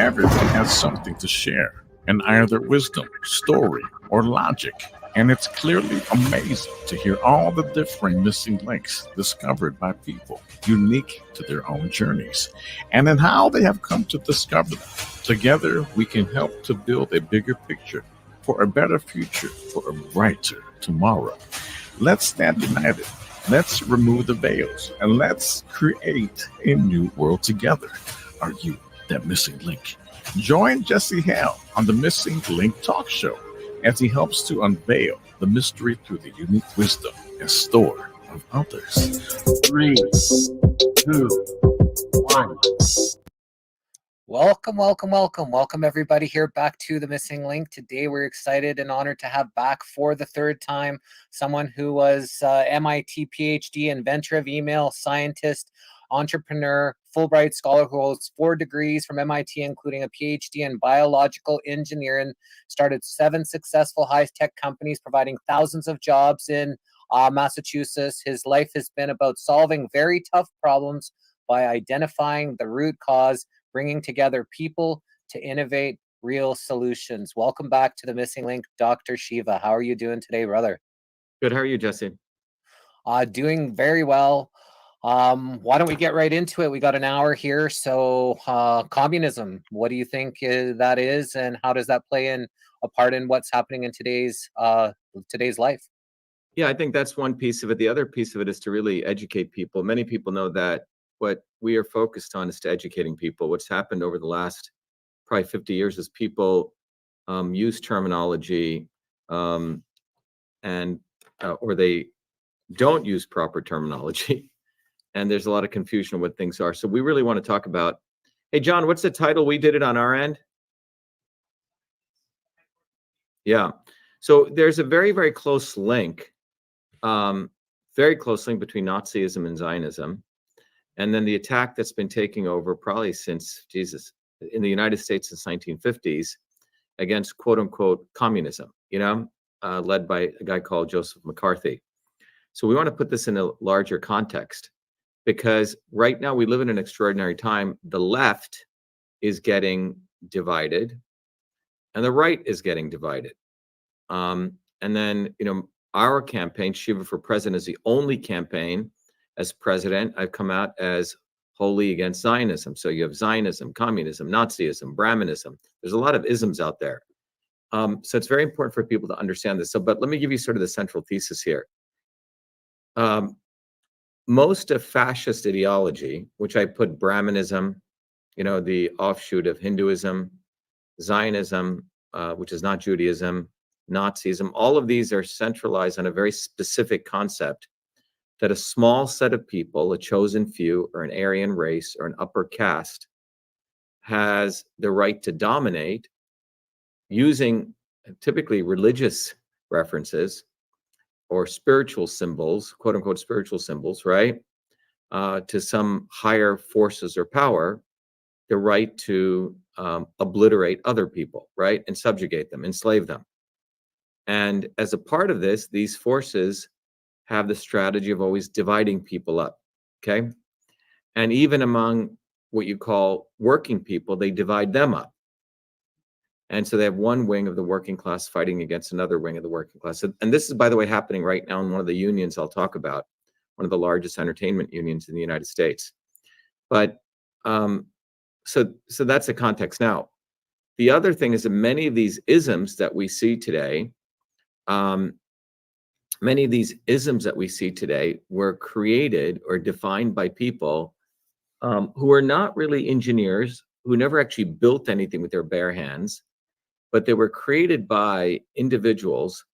everyone has something to share in either wisdom, story, or logic. And it's clearly amazing to hear all the different missing links discovered by people unique to their own journeys and in how they have come to discover them. Together, we can help to build a bigger picture for a better future, for a brighter tomorrow. Let's stand united. Let's remove the veils and let's create a new world together. Are you that missing link? Join Jesse Hale on the Missing Link Talk Show as he helps to unveil the mystery through the unique wisdom and store of others. 3, 2, 1. Welcome everybody here back to the Missing Link. Today we're excited and honored to have back for the third time someone who was MIT PhD, inventor of email, scientist, entrepreneur, Fulbright scholar who holds 4 degrees from MIT, including a PhD in biological engineering, started 7 successful high-tech companies providing thousands of jobs in Massachusetts. His life has been about solving very tough problems by identifying the root cause, bringing together people to innovate real solutions. Welcome back to the Missing Link, Dr. Shiva. How are you doing today, brother? Good. How are you, Jesse? Doing very well. Why don't we get right into it? We got an hour here. So communism, what do you think that is, and how does that play a part in what's happening in today's life? Yeah, I think that's one piece of it. The other piece of it is to really educate people. Many people know that what we are focused on is to educating people. What's happened over the last probably 50 years is people use terminology or they don't use proper terminology. And there's a lot of confusion of what things are. So we really want to talk about, hey, John, what's the title? We did it on our end. Yeah. So there's a very, very close link, between Nazism and Zionism. And then the attack that's been taking over probably since, in the United States since 1950s against quote unquote communism, led by a guy called Joseph McCarthy. So we want to put this in a larger context. Because right now we live in an extraordinary time. The left is getting divided and the right is getting divided. And then, our campaign, Shiva for President, is the only campaign as president. I've come out as wholly against Zionism. So you have Zionism, communism, Nazism, Brahmanism. There's a lot of isms out there. So it's very important for people to understand this. But let me give you sort of the central thesis here. Most of fascist ideology, which I put Brahmanism, the offshoot of Hinduism, Zionism, which is not Judaism, Nazism, all of these are centralized on a very specific concept that a small set of people, a chosen few, or an Aryan race, or an upper caste, has the right to dominate using typically religious references or spiritual symbols, quote unquote spiritual symbols, right? To some higher forces or power, the right to obliterate other people, right? And subjugate them, enslave them. And as a part of this, these forces have the strategy of always dividing people up, okay? And even among what you call working people, they divide them up. And so they have one wing of the working class fighting against another wing of the working class. And this is, by the way, happening right now in one of the unions I'll talk about, one of the largest entertainment unions in the United States. But so that's the context. Now, the other thing is that many of these isms that we see today, were created or defined by people who are not really engineers, who never actually built anything with their bare hands, but they were created by individuals,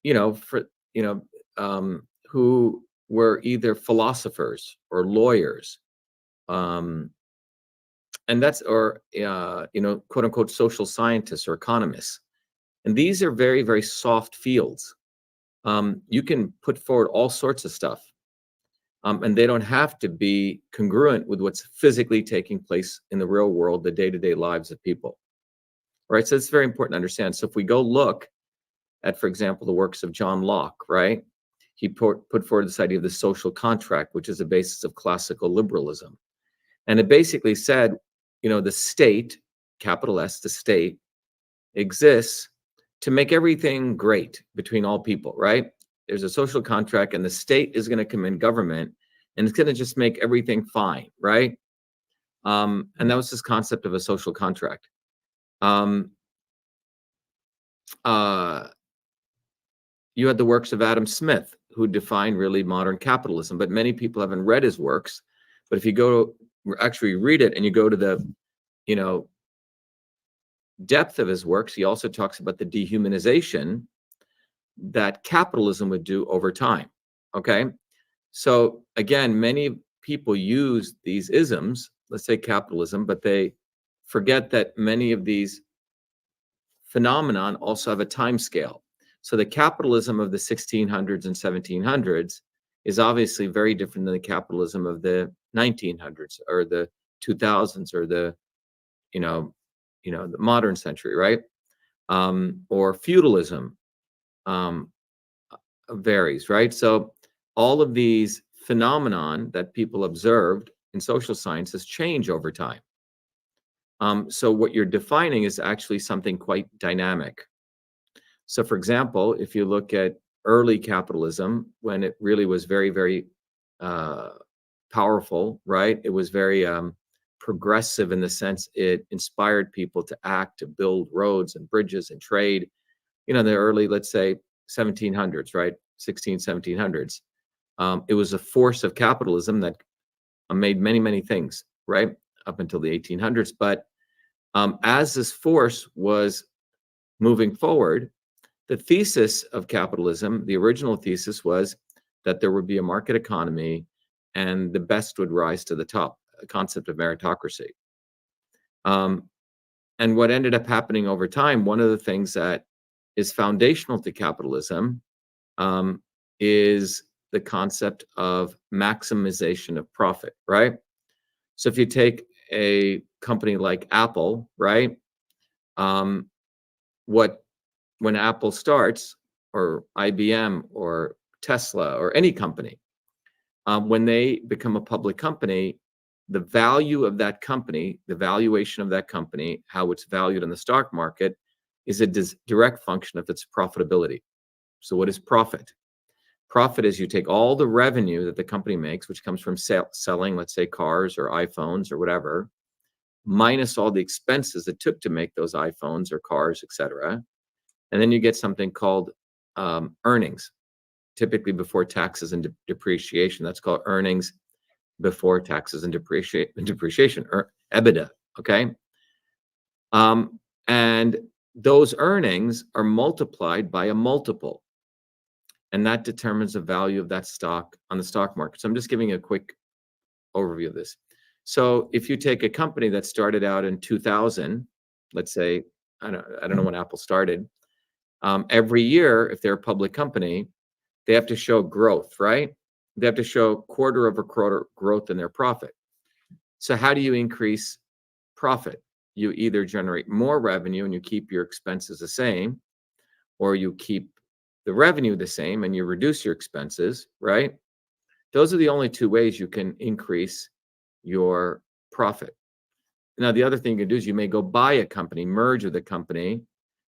who were either philosophers or lawyers, quote unquote social scientists or economists. And these are very, very soft fields. You can put forward all sorts of stuff, and they don't have to be congruent with what's physically taking place in the real world, the day-to-day lives of people. Right, so it's very important to understand. So if we go look at, for example, the works of John Locke, right? He put forward this idea of the social contract, which is the basis of classical liberalism. And it basically said, the state capital S, the state, exists to make everything great between all people, right? There's a social contract, and the state is going to come in, government, and it's going to just make everything fine, right? And that was this concept of a social contract. You had the works of Adam Smith, who defined really modern capitalism, but many people haven't read his works. But if you go actually read it and you go to the, depth of his works, he also talks about the dehumanization that capitalism would do over time. Okay. So again, many people use these isms, let's say capitalism, but they forget that many of these phenomenon also have a time scale. So the capitalism of the 1600s and 1700s is obviously very different than the capitalism of the 1900s or the 2000s or the, the modern century, right? Or feudalism varies, right? So all of these phenomenon that people observed in social sciences change over time. So what you're defining is actually something quite dynamic. So for example, if you look at early capitalism, when it really was very, very powerful, right? It was very progressive in the sense it inspired people to act, to build roads and bridges and trade. The early, let's say 1700s, right? 1700s. It was a force of capitalism that made many, many things, right? Up until the 1800s. But as this force was moving forward, the thesis of capitalism, the original thesis, was that there would be a market economy and the best would rise to the top, a concept of meritocracy. And what ended up happening over time, one of the things that is foundational to capitalism is the concept of maximization of profit, right? So if you take a company like Apple, right? When Apple starts, or IBM or Tesla or any company, when they become a public company, the value of that company, the valuation of that company, how it's valued in the stock market, is a direct function of its profitability. So what is profit? Profit is you take all the revenue that the company makes, which comes from selling, let's say, cars or iPhones or whatever, minus all the expenses it took to make those iPhones or cars, etc. And then you get something called earnings, typically before taxes and depreciation. That's called earnings before taxes and depreciation, or EBITDA, okay? And those earnings are multiplied by a multiple, and that determines the value of that stock on the stock market. So I'm just giving a quick overview of this. So if you take a company that started out in 2000, let's say, I don't know when Apple started, every year, if they're a public company, they have to show growth, right? They have to show quarter over quarter growth in their profit. So how do you increase profit? You either generate more revenue and you keep your expenses the same, or you keep the revenue the same and you reduce your expenses, right? Those are the only two ways you can increase your profit. Now, the other thing you can do is you may go buy a company, merge with a company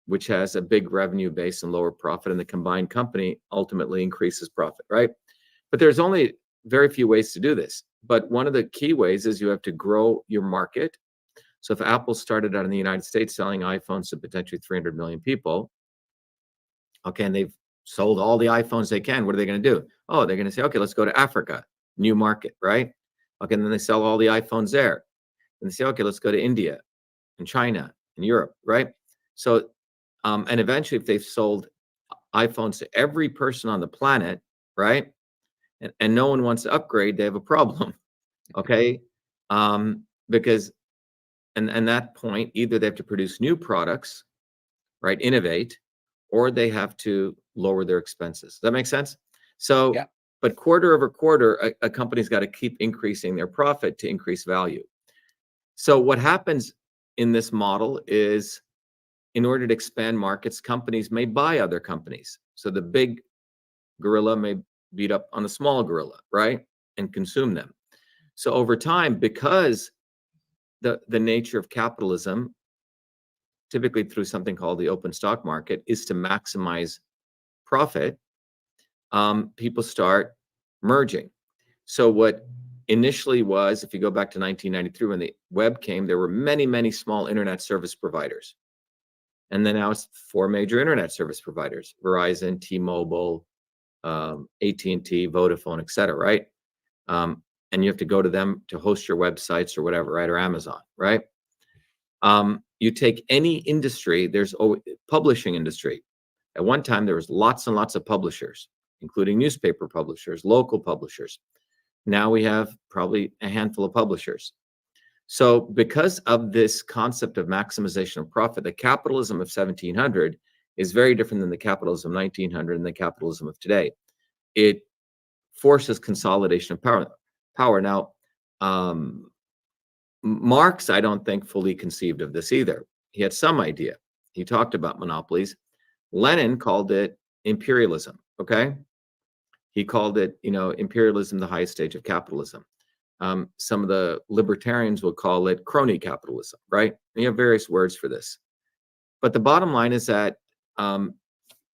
which has a big revenue base and lower profit, and the combined company ultimately increases profit, right? But there's only very few ways to do this. But one of the key ways is you have to grow your market. So if Apple started out in the United States selling iPhones to potentially 300 million people, okay, and they've sold all the iPhones they can, what are they going to do? Oh, they're going to say, okay, let's go to Africa, new market, right? Okay, and then they sell all the iPhones there. And they say, okay, let's go to India and China and Europe, right? So, and eventually if they've sold iPhones to every person on the planet, right? And no one wants to upgrade, they have a problem, okay? Because, and that point, either they have to produce new products, right, innovate, or they have to lower their expenses. Does that make sense? So, yeah. But quarter over quarter, a company's got to keep increasing their profit to increase value. So what happens in this model is, in order to expand markets, companies may buy other companies. So the big gorilla may beat up on the small gorilla, right? And consume them. So over time, because the nature of capitalism typically through something called the open stock market, is to maximize profit, people start merging. So what initially was, if you go back to 1993, when the web came, there were many, many small internet service providers. And then now it's 4 major internet service providers: Verizon, T-Mobile, AT&T, Vodafone, et cetera, right? And you have to go to them to host your websites or whatever, right? Or Amazon, right? You take any industry, there's publishing industry. At one time, there was lots and lots of publishers, including newspaper publishers, local publishers. Now we have probably a handful of publishers. So because of this concept of maximization of profit, the capitalism of 1700 is very different than the capitalism of 1900 and the capitalism of today. It forces consolidation of power. Now, Marx, I don't think, fully conceived of this either. He had some idea. He talked about monopolies. Lenin called it imperialism, okay? He called it, imperialism, the highest stage of capitalism. Some of the libertarians will call it crony capitalism, right? And you have various words for this. But the bottom line is that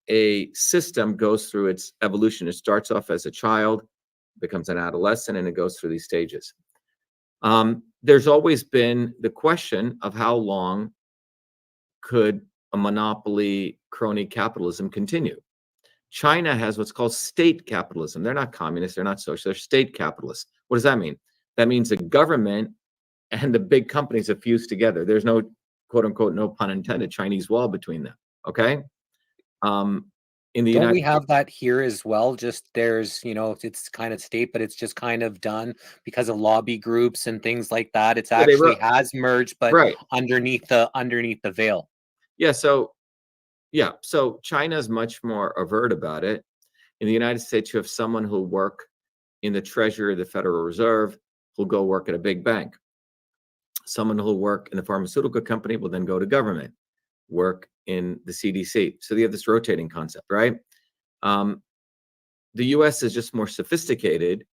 a system goes through its evolution. It starts off as a child, becomes an adolescent, and it goes through these stages. There's always been the question of how long could a monopoly crony capitalism continue. China has what's called state capitalism. They're not communists, they're not socialists, they're state capitalists. What does that mean? That means the government and the big companies have fused together. There's no, quote unquote, no pun intended, Chinese wall between them, okay? In the Don't we have that here as well? Just there's, it's kind of state, but it's just kind of done because of lobby groups and things like that. It's actually has merged, but right underneath the veil. Yeah. So China's much more overt about it. In the United States, you have someone who'll work in the Treasury of the Federal Reserve, who'll go work at a big bank. Someone who'll work in the pharmaceutical company will then go to government, work in the CDC. So you have this rotating concept, right? The US is just more sophisticated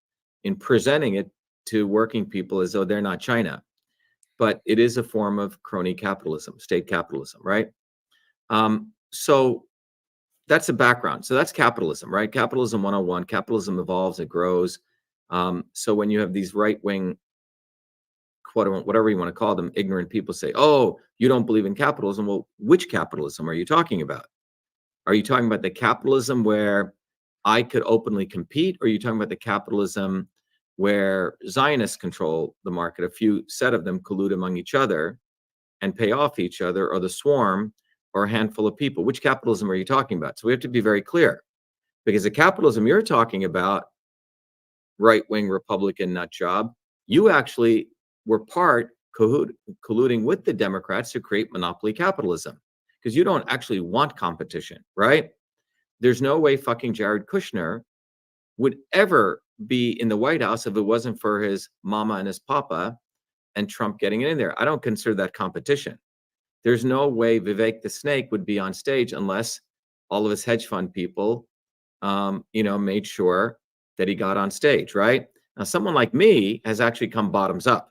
in presenting it to working people as though they're not China. But it is a form of crony capitalism, state capitalism, right? So that's a background. So that's capitalism, right? Capitalism 101. Capitalism evolves, it grows. So when you have these right-wing, whatever you want to call them, ignorant people say, oh, you don't believe in capitalism. Well, which capitalism are you talking about? Are you talking about the capitalism where I could openly compete? Or are you talking about the capitalism where Zionists control the market? A few set of them collude among each other and pay off each other, or the swarm, or a handful of people. Which capitalism are you talking about? So we have to be very clear, because the capitalism you're talking about, right-wing Republican nut job, you actually were colluding with the Democrats to create monopoly capitalism, because you don't actually want competition, right? There's no way fucking Jared Kushner would ever be in the White House if it wasn't for his mama and his papa and Trump getting in there. I don't consider that competition. There's no way Vivek the Snake would be on stage unless all of his hedge fund people, made sure that he got on stage, right? Now, someone like me has actually come bottoms up.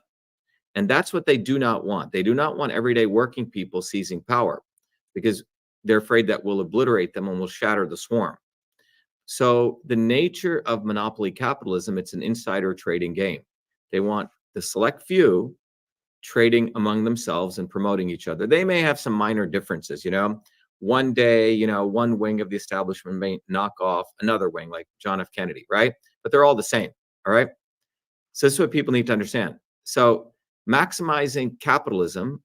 And that's what they do not want. They do not want everyday working people seizing power, because they're afraid that will obliterate them and will shatter the swarm. So the nature of monopoly capitalism, it's an insider trading game. They want the select few trading among themselves and promoting each other. They may have some minor differences, one day, one wing of the establishment may knock off another wing, like John F. Kennedy, right? But they're all the same, all right? So this is what people need to understand. So maximizing capitalism,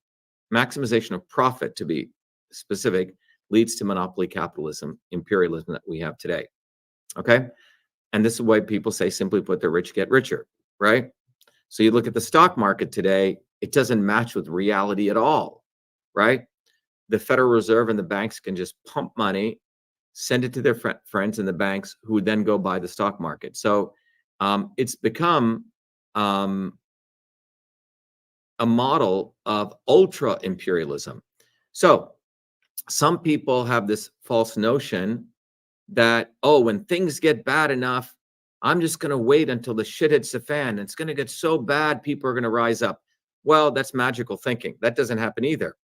maximization of profit, to be specific, leads to monopoly capitalism, imperialism that we have today, okay? And this is why people say, simply put, the rich get richer, right? So you look at the stock market today, it doesn't match with reality at all, right? The Federal Reserve and the banks can just pump money, send it to their friends in the banks, who would then go buy the stock market. So it's become a model of ultra imperialism. So some people have this false notion that, oh, when things get bad enough, I'm just going to wait until the shit hits the fan. It's going to get so bad, people are going to rise up. Well, that's magical thinking. That doesn't happen either.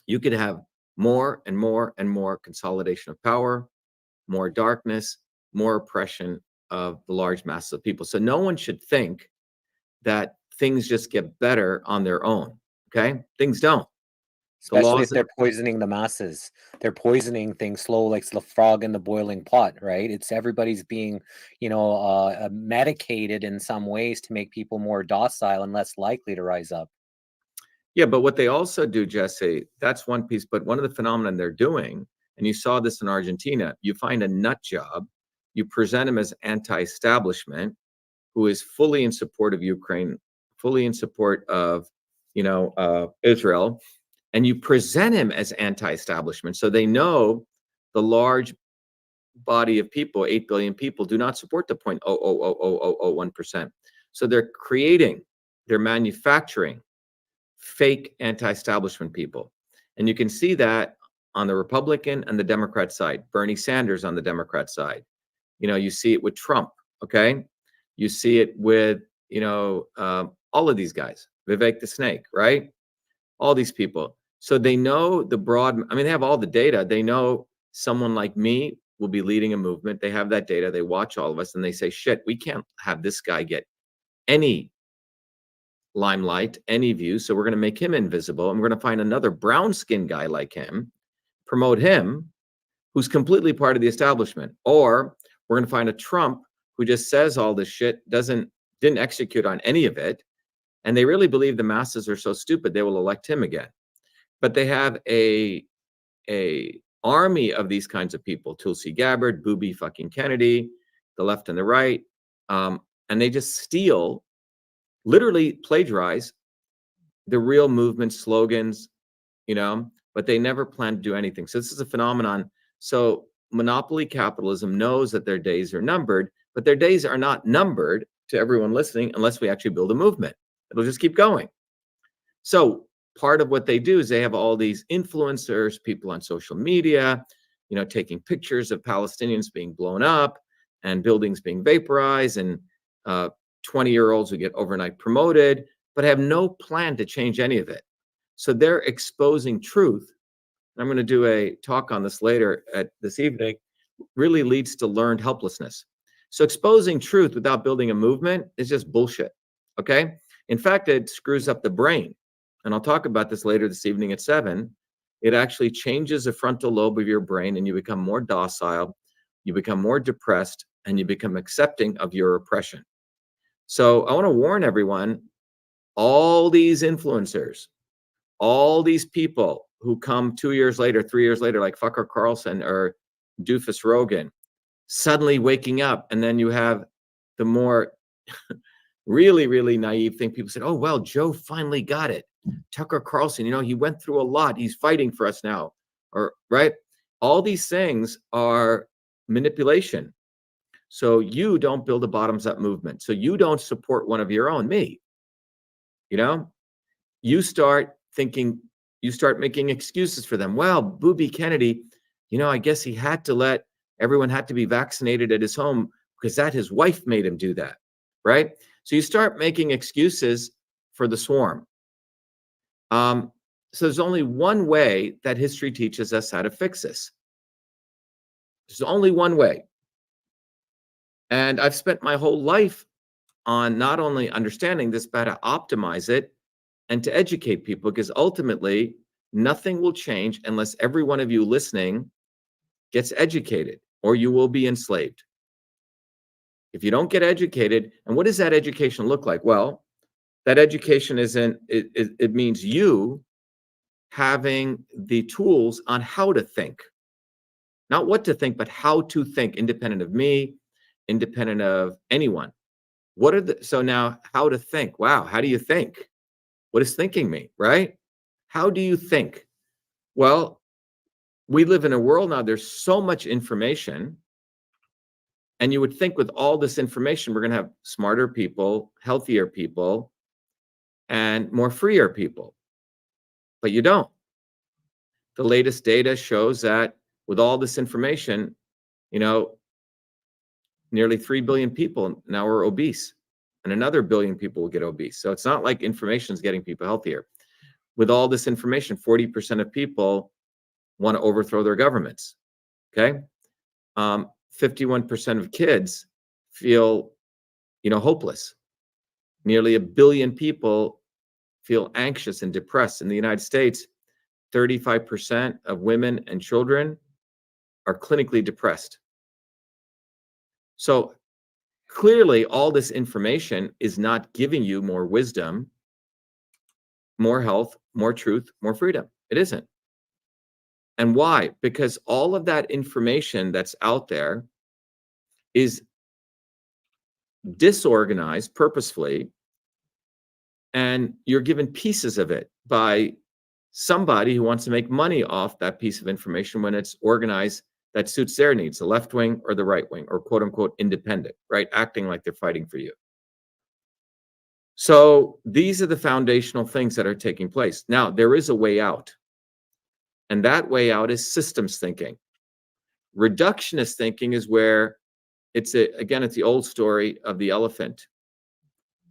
you could have more and more and more consolidation of power, more darkness, more oppression of the large masses of people. So no one should think that things just get better on their own. Okay, things don't. The Especially laws if they're poisoning the masses. They're poisoning things slow, like the frog in the boiling pot, right? It's everybody's being, medicated in some ways to make people more docile and less likely to rise up. Yeah, but what they also do, Jesse, that's one piece. But one of the phenomena they're doing, and you saw this in Argentina, you find a nut job, you present him as anti-establishment, who is fully in support of Ukraine, fully in support of, Israel, and you present him as anti-establishment. So they know the large body of people, 8 billion people, do not support the 0.0000001%. So they're manufacturing fake anti-establishment people. And you can see that on the Republican and the Democrat side, Bernie Sanders on the Democrat side. You see it with Trump, okay? You see it with, all of these guys, Vivek the Snake, right? All these people. So they know they have all the data. They know someone like me will be leading a movement. They have that data. They watch all of us and they say, shit, we can't have this guy get any limelight, any view. So we're going to make him invisible. And we're going to find another brown skinned guy like him, promote him, who's completely part of the establishment. Or we're going to find a Trump who just says all this shit, didn't execute on any of it. And they really believe the masses are so stupid, they will elect him again. But they have a army of these kinds of people, Tulsi Gabbard, Booby fucking Kennedy, the left and the right. And they just steal, literally plagiarize the real movement slogans, but they never plan to do anything. So this is a phenomenon. So monopoly capitalism knows that their days are numbered, but their days are not numbered to everyone listening unless we actually build a movement. It'll just keep going. So part of what they do is they have all these influencers, people on social media, taking pictures of Palestinians being blown up and buildings being vaporized and 20-year-olds who get overnight promoted, but have no plan to change any of it. So they're exposing truth. I'm going to do a talk on this later this evening, really leads to learned helplessness. So exposing truth without building a movement is just bullshit, okay? In fact, it screws up the brain. And I'll talk about this later this evening at 7. It actually changes the frontal lobe of your brain and you become more docile, you become more depressed, and you become accepting of your oppression. So I want to warn everyone, all these influencers, all these people who come 2 years later, 3 years later, like Fucker Carlson or Doofus Rogan, suddenly waking up, and then you have the more really, really naive thing. People said, oh, well, Joe finally got it. Tucker Carlson, he went through a lot. He's fighting for us now. Or right? All these things are manipulation. So you don't build a bottoms-up movement. So you don't support one of your own, me. You start thinking, you start making excuses for them. Well, Booby Kennedy, I guess he had to let everyone had to be vaccinated at his home because his wife made him do that, right? So you start making excuses for the swarm. So there's only one way that history teaches us how to fix this. There's only one way. And I've spent my whole life on not only understanding this, but how to optimize it and to educate people, because ultimately nothing will change unless every one of you listening gets educated, or you will be enslaved. If you don't get educated, and what does that education look like? Well, that education it means you having the tools on how to think, not what to think, but how to think, independent of me, independent of anyone. So now how to think? Wow, how do you think? What does thinking mean, right? How do you think? Well, we live in a world now, there's so much information, and you would think with all this information, we're going to have smarter people, healthier people, and more freer people. But you don't. The latest data shows that with all this information, nearly 3 billion people now are obese, and another billion people will get obese. So it's not like information is getting people healthier. with all this information, 40% of people want to overthrow their governments. Okay. 51% of kids feel, hopeless. Nearly 1 billion people feel anxious and depressed. In the United States, 35% of women and children are clinically depressed. So clearly, all this information is not giving you more wisdom, more health, more truth, more freedom. It isn't. And why? Because all of that information that's out there is disorganized purposefully, and you're given pieces of it by somebody who wants to make money off that piece of information when it's organized that suits their needs, the left wing or the right wing, or quote unquote independent, right? Acting like they're fighting for you. So these are the foundational things that are taking place. Now, there is a way out. And that way out is systems thinking. Reductionist thinking is where it's the old story of the elephant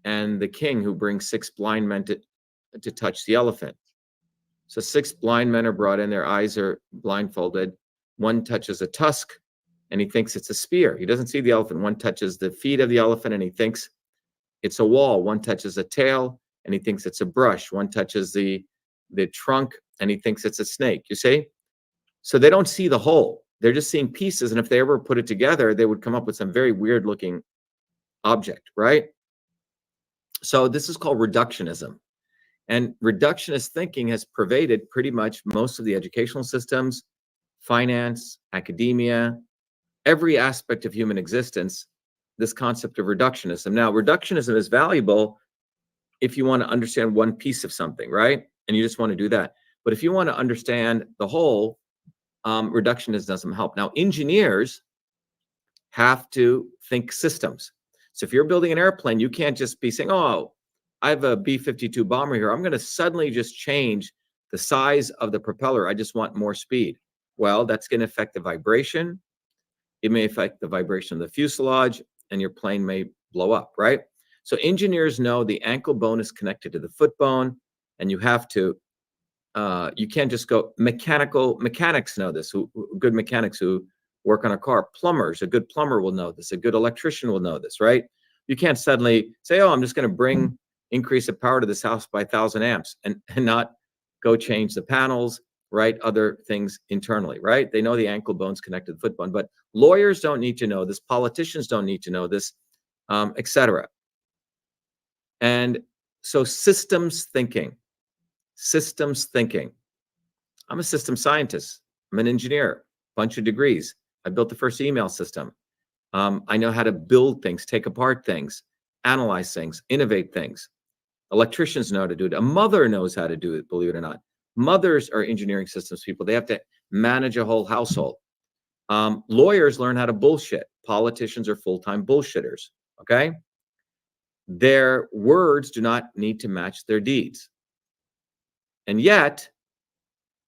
and the king who brings 6 blind men to touch the elephant. So 6 blind men are brought in, their eyes are blindfolded. One touches a tusk and he thinks it's a spear. He doesn't see the elephant. One touches the feet of the elephant and he thinks it's a wall. One touches a tail and he thinks it's a brush. One touches the trunk and he thinks it's a snake. You see? So they don't see the whole. They're just seeing pieces. And if they ever put it together, they would come up with some very weird looking object, right? So this is called reductionism. And reductionist thinking has pervaded pretty much most of the educational systems, finance, academia, every aspect of human existence, this concept of reductionism. Now, reductionism is valuable if you want to understand one piece of something, right? And you just want to do that. But if you want to understand the whole, reductionism doesn't help. Now, engineers have to think systems. So if you're building an airplane, you can't just be saying, oh, I have a B-52 bomber here. I'm going to suddenly just change the size of the propeller. I just want more speed. Well, that's going to affect the vibration. It may affect the vibration of the fuselage, and your plane may blow up, right? So engineers know the ankle bone is connected to the foot bone, and you have to, you can't just go, mechanics know this, good mechanics who work on a car, plumbers, a good plumber will know this, a good electrician will know this, right? You can't suddenly say, oh, I'm just going to increase the power to this house by 1,000 amps and not go change the panels, right? Other things internally, right? They know the ankle bone's connected to the foot bone, but lawyers don't need to know this. Politicians don't need to know this, etc. And so systems thinking. I'm a system scientist. I'm an engineer, bunch of degrees. I built the first email system. I know how to build things, take apart things, analyze things, innovate things. Electricians know how to do it. A mother knows how to do it, believe it or not. Mothers are engineering systems people. They have to manage a whole household. Lawyers learn how to bullshit. Politicians are full-time bullshitters, okay? Their words do not need to match their deeds. And yet,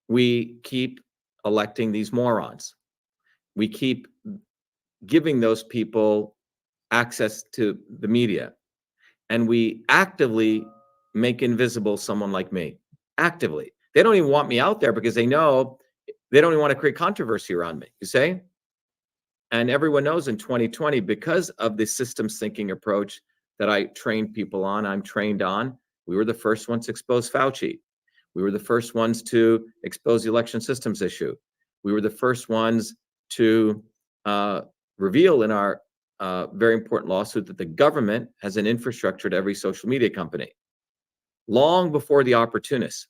we keep electing these morons. We keep giving those people access to the media. And we actively make invisible someone like me. Actively. They don't even want me out there because they know they don't even want to create controversy around me, you say? And everyone knows in 2020, because of the systems thinking approach that I trained people on, I'm trained on, we were the first ones to expose Fauci. We were the first ones to expose the election systems issue. We were the first ones to reveal in our very important lawsuit that the government has an infrastructure to every social media company. Long before the opportunists.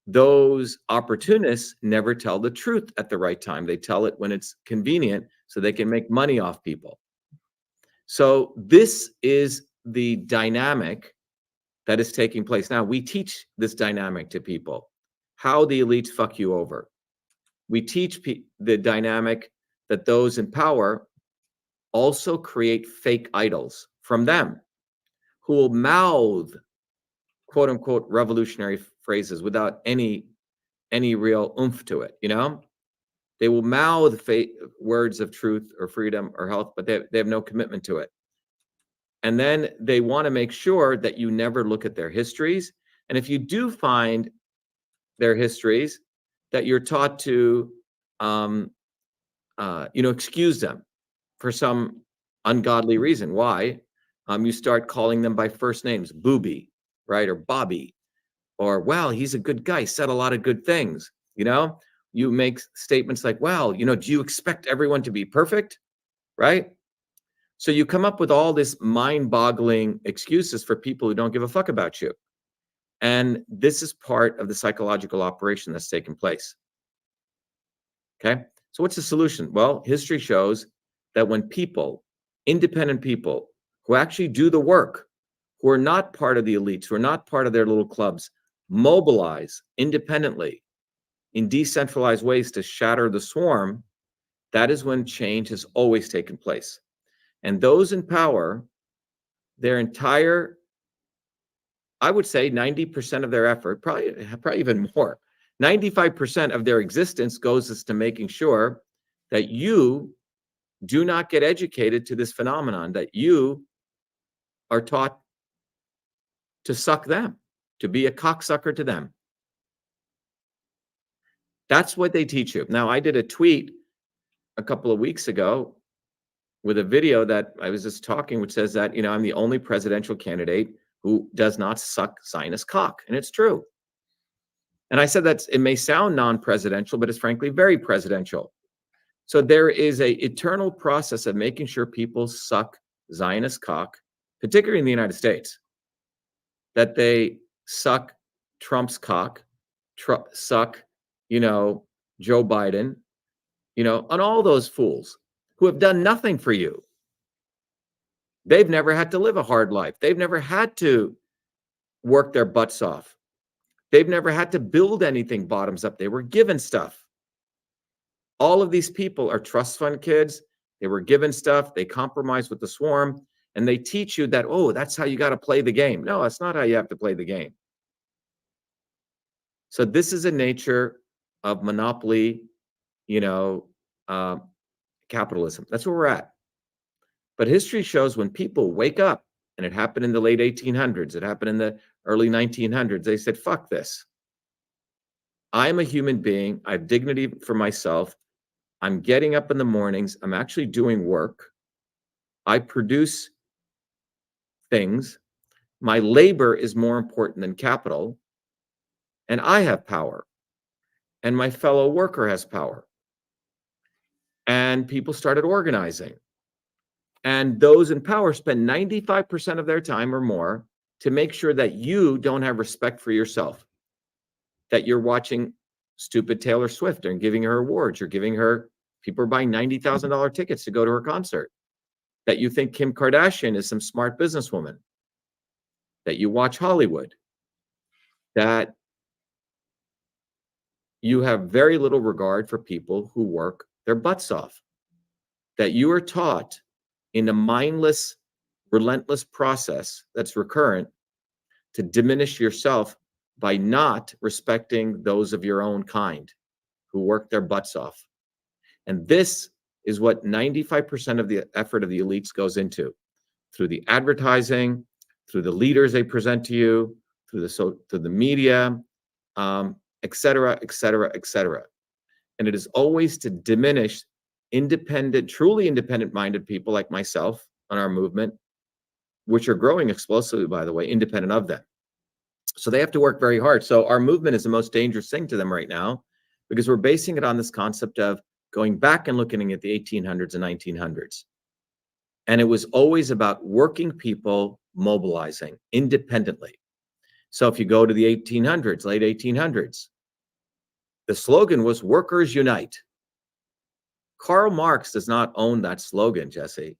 Those opportunists never tell the truth at the right time. They tell it when it's convenient so they can make money off people. So this is the dynamic that is taking place. Now, we teach this dynamic to people, how the elites fuck you over. We teach the dynamic that those in power also create fake idols from them who will mouth quote unquote revolutionary phrases without any real oomph to it, you know? They will mouth words of truth or freedom or health, but they have no commitment to it. And then they want to make sure that you never look at their histories And if you do find their histories, that you're taught to, excuse them for some ungodly reason. Why? You start calling them by first names, Booby, right? Or Bobby, or, well, he's a good guy, said a lot of good things. You make statements like, well, do you expect everyone to be perfect? Right? So you come up with all this mind-boggling excuses for people who don't give a fuck about you. And this is part of the psychological operation that's taken place. Okay? So what's the solution? Well, history shows that when people, independent people, who actually do the work, who are not part of the elites, who are not part of their little clubs, mobilize independently in decentralized ways to shatter the swarm, that is when change has always taken place. And those in power, their entire, I would say 90% of their effort, probably even more, 95% of their existence goes as to making sure that you do not get educated to this phenomenon, that you are taught to suck them, to be a cocksucker to them. That's what they teach you. Now, I did a tweet a couple of weeks ago with a video that I was just talking, which says that, I'm the only presidential candidate who does not suck Zionist cock. And it's true. And I said that it may sound non-presidential, but it's frankly very presidential. So there is a eternal process of making sure people suck Zionist cock, particularly in the United States, that they suck Trump's cock, suck, Joe Biden, on all those fools who have done nothing for you. They've never had to live a hard life. They've never had to work their butts off. They've never had to build anything bottoms up. They were given stuff. All of these people are trust fund kids. They were given stuff. They compromise with the swarm. And they teach you that, oh, that's how you got to play the game. No, that's not how you have to play the game. So this is a nature of monopoly, capitalism. That's where we're at. But history shows when people wake up, and it happened in the late 1800s, it happened in the early 1900s, they said, fuck this. I'm a human being. I have dignity for myself. I'm getting up in the mornings. I'm actually doing work. I produce things. My labor is more important than capital. And I have power. And my fellow worker has power. And people started organizing. And those in power spend 95% of their time or more to make sure that you don't have respect for yourself, that you're watching stupid Taylor Swift and giving her awards. You're giving her, people are buying $90,000 tickets to go to her concert, that you think Kim Kardashian is some smart businesswoman, that you watch Hollywood, that you have very little regard for people who work their butts off, that you are taught in a mindless, relentless process that's recurrent to diminish yourself by not respecting those of your own kind who work their butts off. And this is what 95% of the effort of the elites goes into, through the advertising, through the leaders they present to you, through the media, et cetera, et cetera, et cetera. And it is always to diminish independent, truly independent-minded people like myself on our movement, which are growing explosively, by the way, independent of them. So they have to work very hard. So our movement is the most dangerous thing to them right now, because we're basing it on this concept of going back and looking at the 1800s and 1900s. And it was always about working people mobilizing independently. So if you go to the 1800s, late 1800s, the slogan was "Workers Unite." Karl Marx does not own that slogan, Jesse.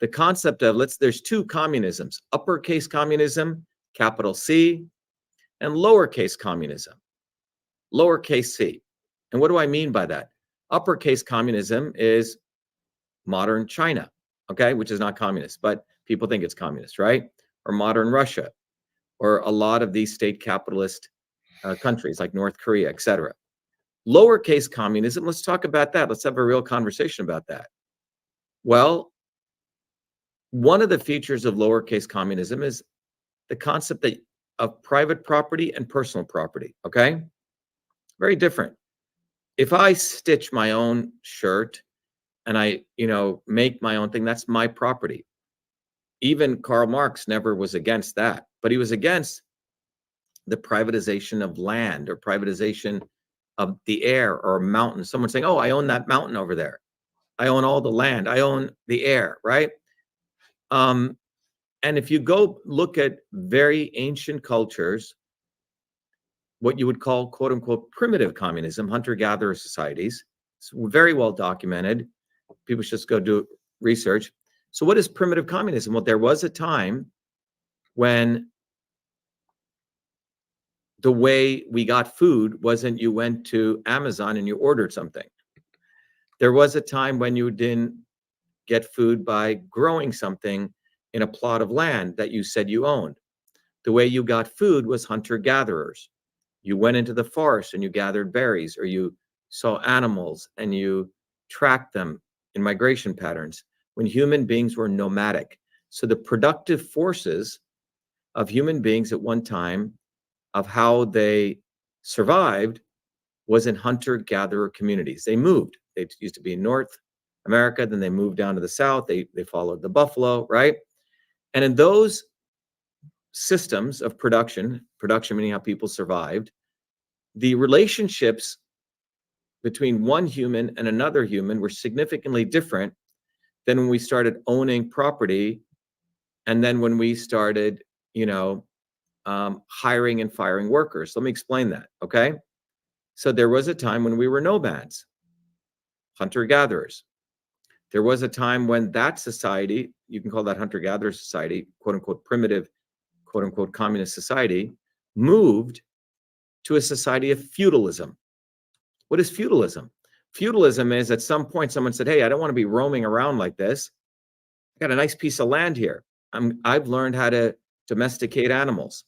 The concept of there's two communisms: uppercase communism, capital C, and lowercase communism, lowercase c. And what do I mean by that? Uppercase communism is modern China, okay, which is not communist, but people think it's communist, right? Or modern Russia, or a lot of these state capitalist countries like North Korea, et cetera. Lowercase communism, let's talk about that. Let's have a real conversation about that. Well, one of the features of lowercase communism is the concept that of private property and personal property, okay? Very different. If I stitch my own shirt and I, make my own thing, that's my property. Even Karl Marx never was against that, but he was against the privatization of land or privatization of the air or a mountain. Someone saying, oh, I own that mountain over there. I own all the land. I own the air, right? And if you go look at very ancient cultures, what you would call, quote unquote, primitive communism, hunter-gatherer societies, it's very well documented. People should just go do research. So what is primitive communism? Well, there was a time when the way we got food wasn't you went to Amazon and you ordered something. There was a time when you didn't get food by growing something in a plot of land that you said you owned. The way you got food was hunter-gatherers. You went into the forest and you gathered berries, or you saw animals and you tracked them in migration patterns when human beings were nomadic. So the productive forces of human beings at one time, of how they survived, was in hunter-gatherer communities. They moved. They used to be in North America, then they moved down to the South. They followed the buffalo, right? And in those systems of production meaning how people survived, the relationships between one human and another human were significantly different than when we started owning property, and then when we started, hiring and firing workers. Let me explain that, okay? So there was a time when we were nomads, hunter-gatherers. There was a time when that society, you can call that hunter-gatherer society, quote unquote primitive, quote unquote communist society, moved to a society of feudalism. What is feudalism? Feudalism is, at some point someone said, hey, I don't want to be roaming around like this. I got a nice piece of land here. I've learned how to domesticate animals.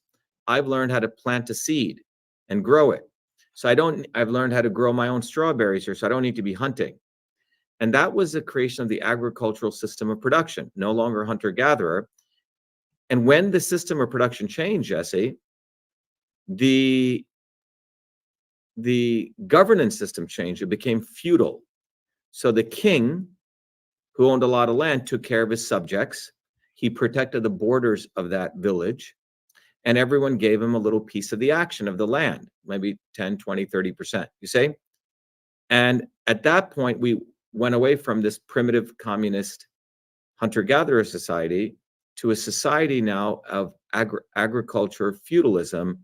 I've learned how to plant a seed and grow it. So I've learned how to grow my own strawberries here, so I don't need to be hunting. And that was the creation of the agricultural system of production, no longer hunter-gatherer. And when the system of production changed, Jesse, the governance system changed. It became feudal. So the king, who owned a lot of land, took care of his subjects. He protected the borders of that village, and everyone gave him a little piece of the action of the land, maybe 10, 20, 30%, you see? And at that point, we went away from this primitive communist hunter-gatherer society to a society now of agriculture, feudalism,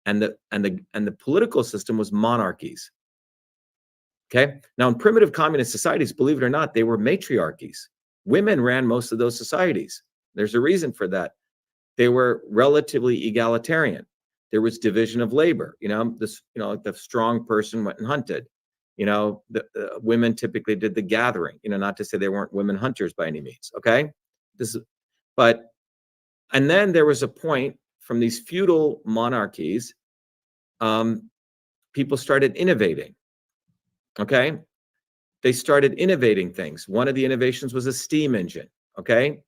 and the political system was monarchies. Okay. Now, in primitive communist societies, believe it or not, they were matriarchies. Women ran most of those societies. There's a reason for that. They were relatively egalitarian. There was division of labor. Like the strong person went and hunted. The women typically did the gathering. Not to say they weren't women hunters by any means. Okay. And then there was a point from these feudal monarchies, people started innovating. Okay. They started innovating things. One of the innovations was a steam engine. Okay.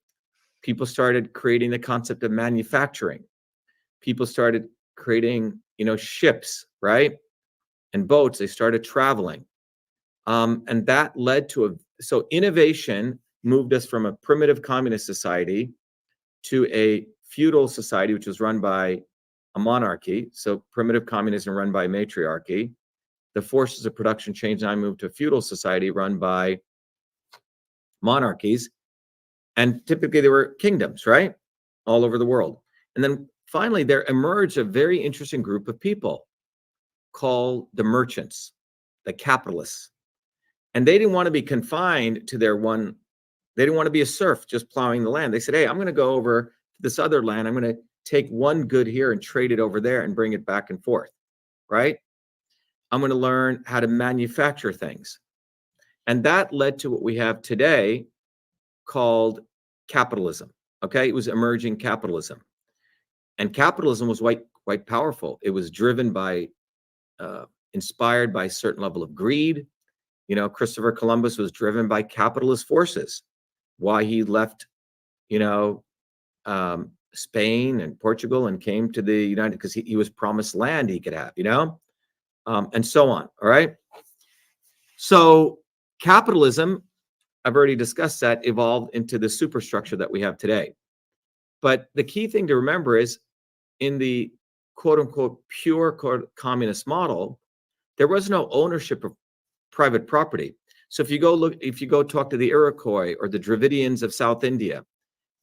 People started creating the concept of manufacturing. People started creating, ships, right? And boats. They started traveling. And that led to so innovation moved us from a primitive communist society to a feudal society, which was run by a monarchy. So primitive communism run by matriarchy. The forces of production changed, and I moved to a feudal society run by monarchies. And typically there were kingdoms, right? All over the world. And then finally there emerged a very interesting group of people called the merchants, the capitalists. And they didn't want to be confined to they didn't want to be a serf just plowing the land. They said, hey, I'm going to go over to this other land. I'm going to take one good here and trade it over there and bring it back and forth, right? I'm going to learn how to manufacture things. And that led to what we have today called capitalism, okay? It was emerging capitalism. And capitalism was quite powerful. It was driven by, inspired by a certain level of greed. Christopher Columbus was driven by capitalist forces. Why he left, Spain and Portugal and came to the United, because he was promised land he could have, and so on. All right. So capitalism, I've already discussed that, evolved into the superstructure that we have today. But the key thing to remember is, in the quote unquote pure communist model, there was no ownership of private property. So if you go talk to the Iroquois or the Dravidians of South India,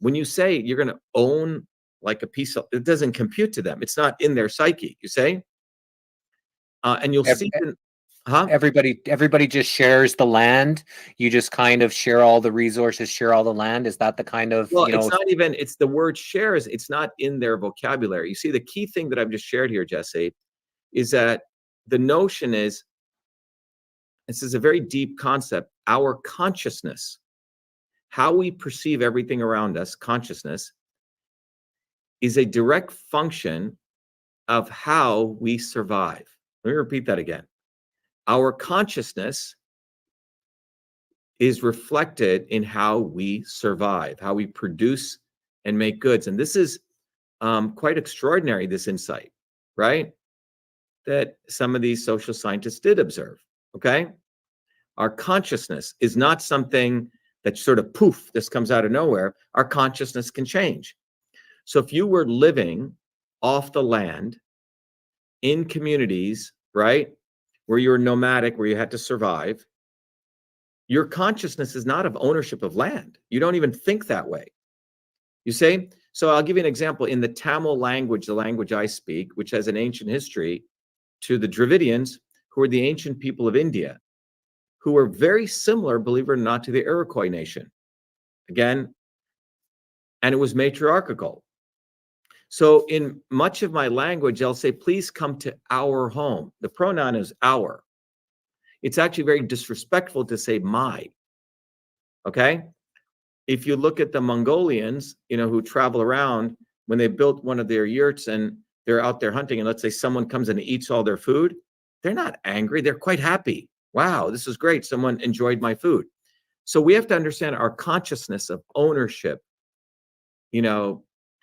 when you say you're going to own like a piece of, it doesn't compute to them. It's not in their psyche, you say? And you'll see, everybody just shares the land. You just kind of share all the resources, share all the land. Is that the kind of, well, it's not even, it's the word shares. It's not in their vocabulary. You see, the key thing that I've just shared here, Jesse, is that the notion is, this is a very deep concept, our consciousness, how we perceive everything around us, consciousness, is a direct function of how we survive. Let me repeat that again. Our consciousness is reflected in how we survive, how we produce and make goods. And this is quite extraordinary, this insight, right? That some of these social scientists did observe, okay? Our consciousness is not something that sort of poof, this comes out of nowhere. Our consciousness can change. So if you were living off the land in communities, right, where you were nomadic, where you had to survive, your consciousness is not of ownership of land. You don't even think that way. You see? So I'll give you an example. In the Tamil language, the language I speak, which has an ancient history, to the Dravidians, who are the ancient people of India, who are very similar, believe it or not, to the Iroquois nation. Again, and it was matriarchal. So in much of my language, I'll say, please come to our home. The pronoun is our. It's actually very disrespectful to say my, okay? If you look at the Mongolians, who travel around, when they built one of their yurts and they're out there hunting, and let's say someone comes in and eats all their food, they're not angry, they're quite happy. Wow, this is great, someone enjoyed my food. So we have to understand our consciousness of ownership,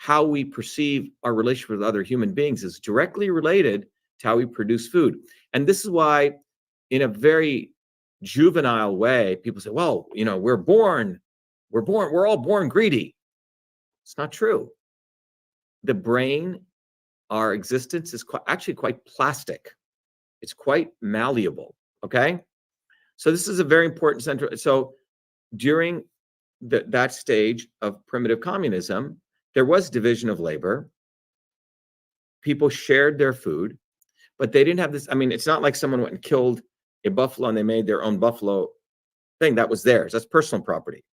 how we perceive our relationship with other human beings is directly related to how we produce food. And this is why, in a very juvenile way, people say, well, we're all born greedy. It's not true. The brain, our existence is actually quite plastic. It's quite malleable, okay? So this is a very important central. So during that stage of primitive communism, there was division of labor. People shared their food, but they didn't have this. I mean, it's not like someone went and killed a buffalo and they made their own buffalo thing. That was theirs. That's personal property.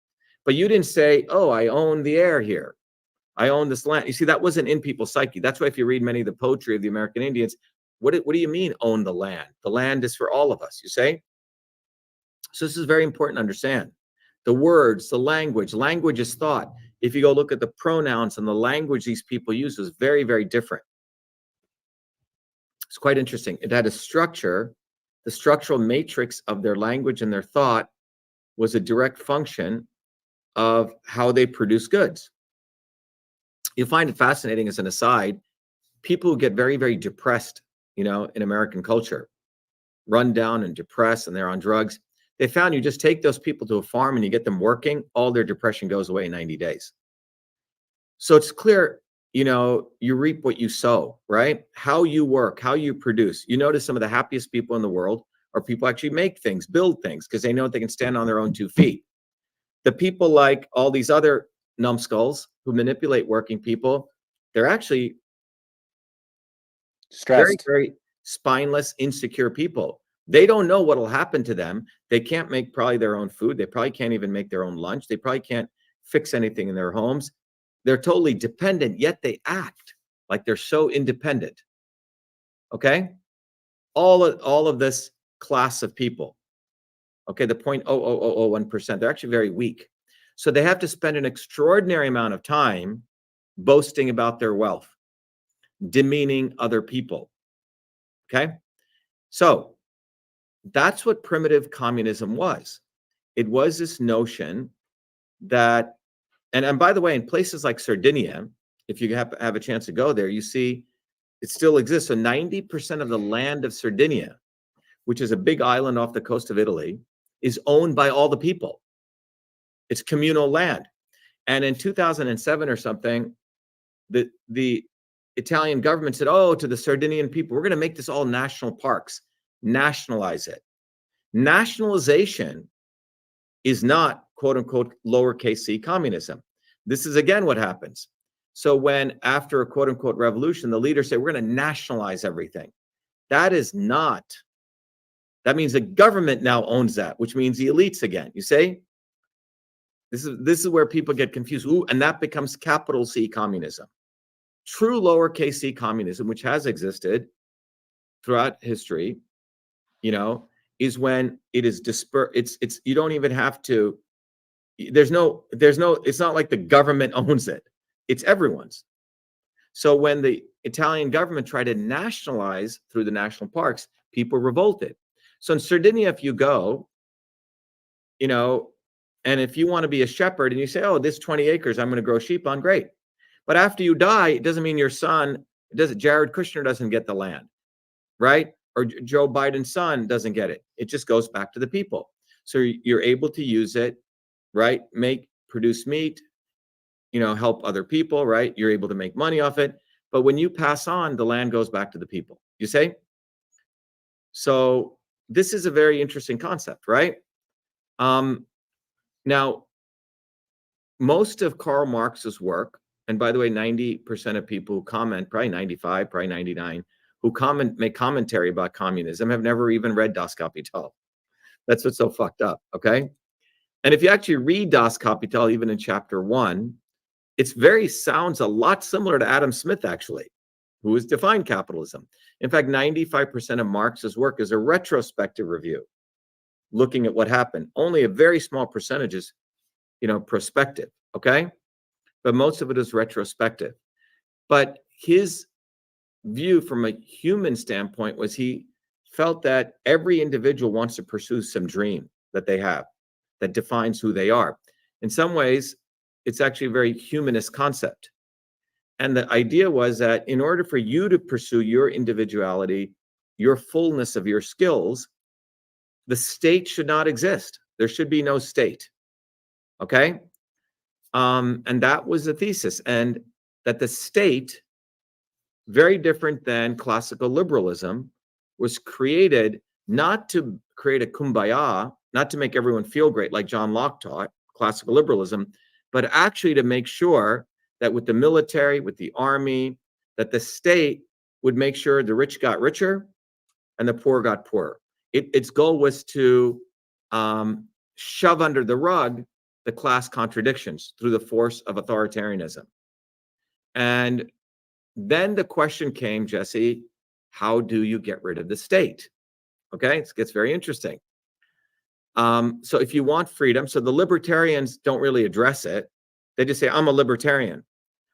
But you didn't say, oh, I own the air here. I own this land. You see, that wasn't in people's psyche. That's why if you read many of the poetry of the American Indians, what do you mean own the land? The land is for all of us, you say? So this is very important to understand. The words, the language is thought. If you go look at the pronouns and the language these people use was very, very different. It's quite interesting. It had a structure. The structural matrix of their language and their thought was a direct function of how they produce goods. You'll find it fascinating, as an aside, people who get very, very depressed, in American culture, run down and depressed, and they're on drugs. They found you just take those people to a farm and you get them working, all their depression goes away in 90 days. So it's clear, you reap what you sow, right? How you work, how you produce. You notice some of the happiest people in the world are people who actually make things, build things, because they know they can stand on their own 2 feet. The people like all these other numbskulls who manipulate working people, they're actually stressed, very, very spineless, insecure people. They don't know what will happen to them. They can't make probably their own food. They probably can't even make their own lunch. They probably can't fix anything in their homes. They're totally dependent, yet they act like they're so independent. Okay? All of this class of people, okay, the 0.00001%, they're actually very weak. So they have to spend an extraordinary amount of time boasting about their wealth, demeaning other people. Okay? So that's what primitive communism was. It was this notion that, and by the way, in places like Sardinia, if you have a chance to go there, you see it still exists. So 90% of the land of Sardinia, which is a big island off the coast of Italy, is owned by all the people. It's communal land. And in 2007 or something, the Italian government said, oh, to the Sardinian people, we're going to make this all national parks, nationalize it. Nationalization is not, quote unquote, lowercase c communism. This is, again, what happens. So when, after a quote unquote revolution, the leaders say, we're going to nationalize everything. That is not, that means the government now owns that, which means the elites again. You say, this is where people get confused. Ooh, and that becomes capital C communism. True lowercase c communism, which has existed throughout history, you know, is when it is dispersed. It's you don't even have to, there's no, it's not like the government owns it. It's everyone's. So when the Italian government tried to nationalize through the national parks, people revolted. So in Sardinia, if you go, you know, and if you want to be a shepherd and you say, oh, this 20 acres, I'm going to grow sheep on, great. But after you die, it doesn't mean your son, Jared Kushner doesn't get the land, right? Or Joe Biden's son doesn't get it. It just goes back to the people. So you're able to use it, right? Produce meat, you know, help other people, right? You're able to make money off it. But when you pass on, the land goes back to the people, you say? So this is a very interesting concept, right? Now, most of Karl Marx's work, and by the way, 90% of people who comment, probably 95, probably 99, who make commentary about communism have never even read Das Kapital. That's what's so fucked up, okay? And if you actually read Das Kapital, even in chapter 1, sounds a lot similar to Adam Smith, actually, who has defined capitalism. In fact, 95% of Marx's work is a retrospective review, looking at what happened. Only a very small percentage is, you know, prospective, okay? But most of it is retrospective. But his view from a human standpoint was he felt that every individual wants to pursue some dream that they have that defines who they are. In some ways, it's actually a very humanist concept. And the idea was that in order for you to pursue your individuality, your fullness of your skills, the state should not exist. There should be no state. Okay? And that was the thesis. And that the state, very different than classical liberalism, was created not to create a kumbaya, not to make everyone feel great like John Locke taught, classical liberalism, but actually to make sure that with the military, with the army, that the state would make sure the rich got richer and the poor got poorer. Its goal was to shove under the rug the class contradictions through the force of authoritarianism. And then the question came, Jesse, how do you get rid of the state? Okay, it gets very interesting. So if you want freedom, so the libertarians don't really address it. They just say, I'm a libertarian.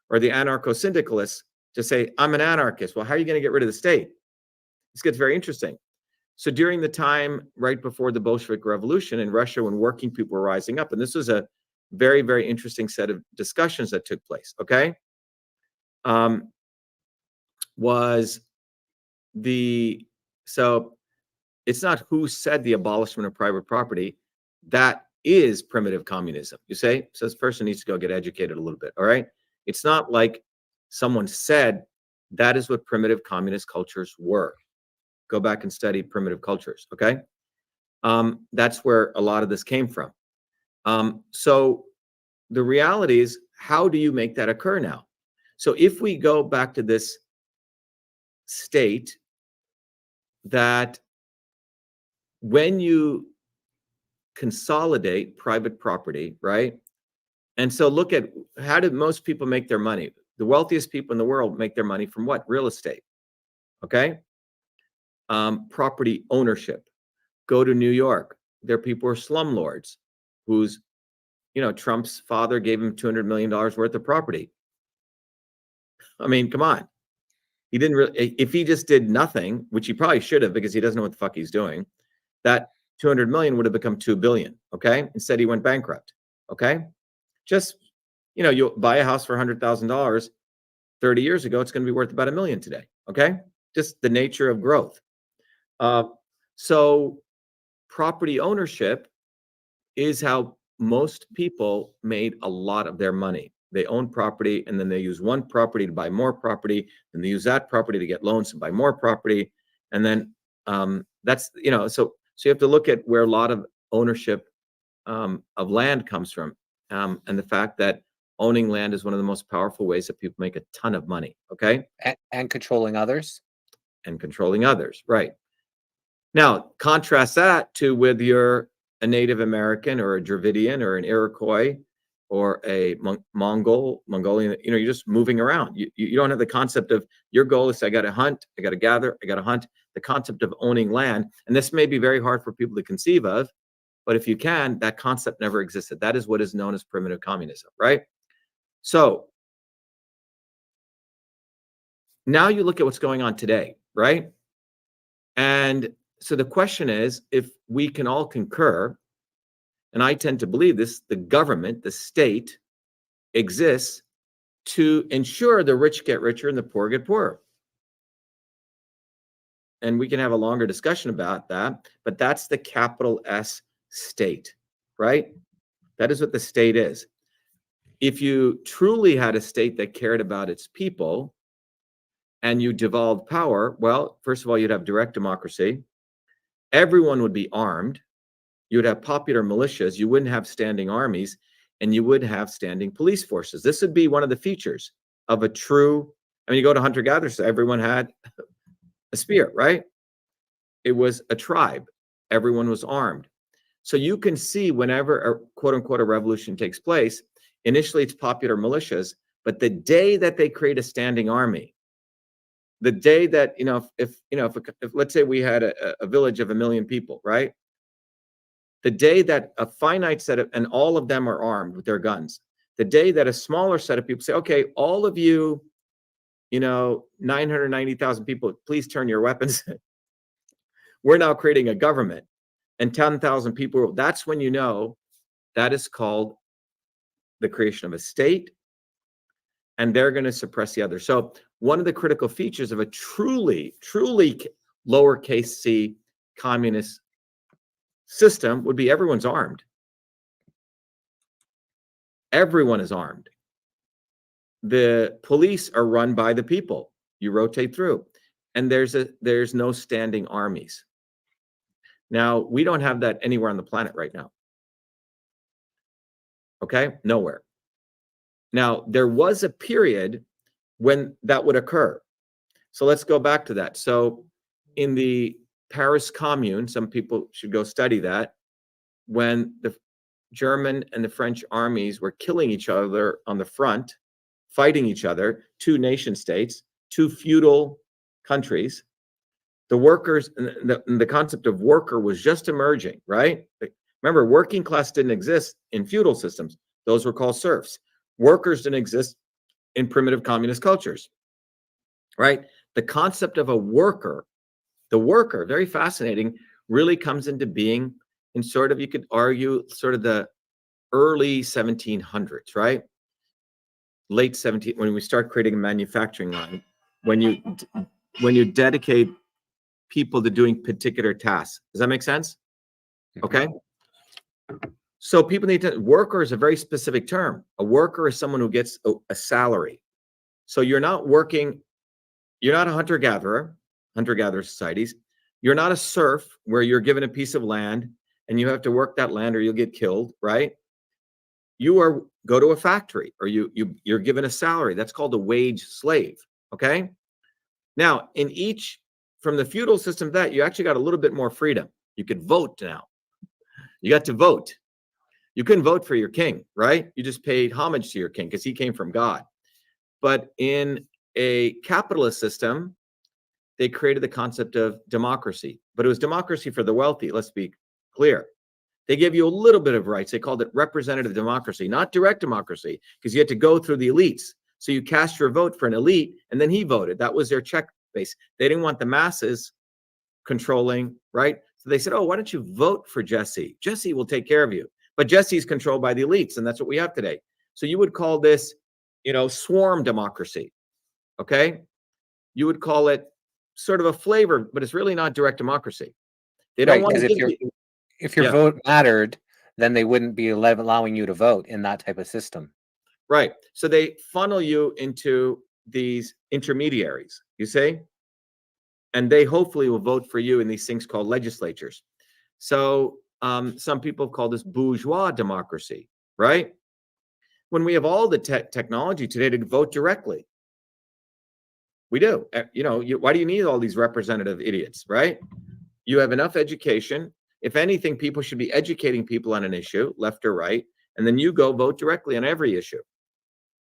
Or the anarcho-syndicalists just say, I'm an anarchist. Well, how are you going to get rid of the state? This gets very interesting. So during the time right before the Bolshevik Revolution in Russia, when working people were rising up, and this was a very, very interesting set of discussions that took place, okay? So it's not who said the abolishment of private property. That is primitive communism, you say? So this person needs to go get educated a little bit, all right? It's not like someone said that is what primitive communist cultures were. Go back and study primitive cultures, okay? That's where a lot of this came from. So the reality is, how do you make that occur now? So if we go back to this state, that when you consolidate private property, right? And so look at, how did most people make their money? The wealthiest people in the world make their money from what? Real estate, okay? Property ownership. Go to New York. There are people who are slumlords whose, you know, Trump's father gave him $200 million worth of property. I mean, come on. He didn't really, if he just did nothing, which he probably should have because he doesn't know what the fuck he's doing, that 200 million would have become 2 billion, okay? Instead, he went bankrupt, okay? Just, you know, you'll buy a house for $100,000, 30 years ago, it's going to be worth about $1 million today. Okay. Just the nature of growth. So property ownership is how most people made a lot of their money. They own property, and then they use one property to buy more property, and they use that property to get loans to buy more property. And then that's, so you have to look at where a lot of ownership of land comes from, and the fact that owning land is one of the most powerful ways that people make a ton of money. Okay. And controlling others. And controlling others. Right. Now, contrast that to whether you're a Native American or a Dravidian or an Iroquois or a Mongolian, you're just moving around. You don't have the concept of your goal is I got to hunt, I got to gather, I got to hunt. The concept of owning land, and this may be very hard for people to conceive of, but if you can, that concept never existed. That is what is known as primitive communism, right? So now you look at what's going on today, right? And so the question is, if we can all concur, and I tend to believe this, the government, the state, exists to ensure the rich get richer and the poor get poorer. And we can have a longer discussion about that, but that's the capital S state, right? That is what the state is. If you truly had a state that cared about its people and you devolved power, well, first of all, you'd have direct democracy. Everyone would be armed. You would have popular militias. You wouldn't have standing armies, and you would have standing police forces. This would be one of the features of a true, you go to hunter-gatherers, everyone had a spear, right? It was a tribe. Everyone was armed. So you can see whenever a quote unquote a revolution takes place, initially it's popular militias, but the day that they create a standing army, the day that, if let's say we had a village of 1 million people, right? The day that a finite set of, and all of them are armed with their guns, the day that a smaller set of people say, okay, all of you, 990,000 people, please turn your weapons. We're now creating a government, and 10,000 people, that's when that is called the creation of a state, and they're going to suppress the other. So one of the critical features of a truly lowercase c communist system would be everyone's armed. Everyone is armed. The police are run by the people. You rotate through, and there's no standing armies. Now, we don't have that anywhere on the planet right now. Okay? Nowhere. Now, there was a period when that would occur. So let's go back to that. So in the Paris Commune, some people should go study that, when the German and the French armies were killing each other on the front, fighting each other, two nation states, two feudal countries. The workers, and the concept of worker was just emerging, right? Remember, working class didn't exist in feudal systems. Those were called serfs. Workers didn't exist in primitive communist cultures, right? The concept of a worker, the worker, very fascinating, really comes into being in sort of, you could argue, sort of the early 1700s, right? Late 17, when we start creating a manufacturing line, when you dedicate people to doing particular tasks. Does that make sense? Okay. So people need to, worker is a very specific term. A worker is someone who gets a salary. So you're not working, you're not a hunter-gatherer societies. You're not a serf where you're given a piece of land and you have to work that land or you'll get killed, right? You go to a factory, or you're given a salary. That's called a wage slave. Okay. Now, from the feudal system, that you actually got a little bit more freedom. You could vote now. You got to vote. You couldn't vote for your king, right? You just paid homage to your king because he came from God. But in a capitalist system, they created the concept of democracy, but it was democracy for the wealthy. Let's be clear. They gave you a little bit of rights. They called it representative democracy, not direct democracy, because you had to go through the elites. So you cast your vote for an elite, and then he voted. That was their check base. They didn't want the masses controlling, right? So they said, oh, why don't you vote for Jesse? Jesse will take care of you. But Jesse's controlled by the elites, and that's what we have today. So you would call this, swarm democracy. okay, you would call it sort of a flavor, but it's really not direct democracy. They don't Right, want because to give you, if your yeah, vote mattered, then they wouldn't be allowing you to vote in that type of system. right. So they funnel you into these intermediaries, you see, and they hopefully will vote for you in these things called legislatures. So some people call this bourgeois democracy, right? When we have all the technology today to vote directly, we do. You know, why do you need all these representative idiots, right? You have enough education. If anything, people should be educating people on an issue, left or right, and then you go vote directly on every issue.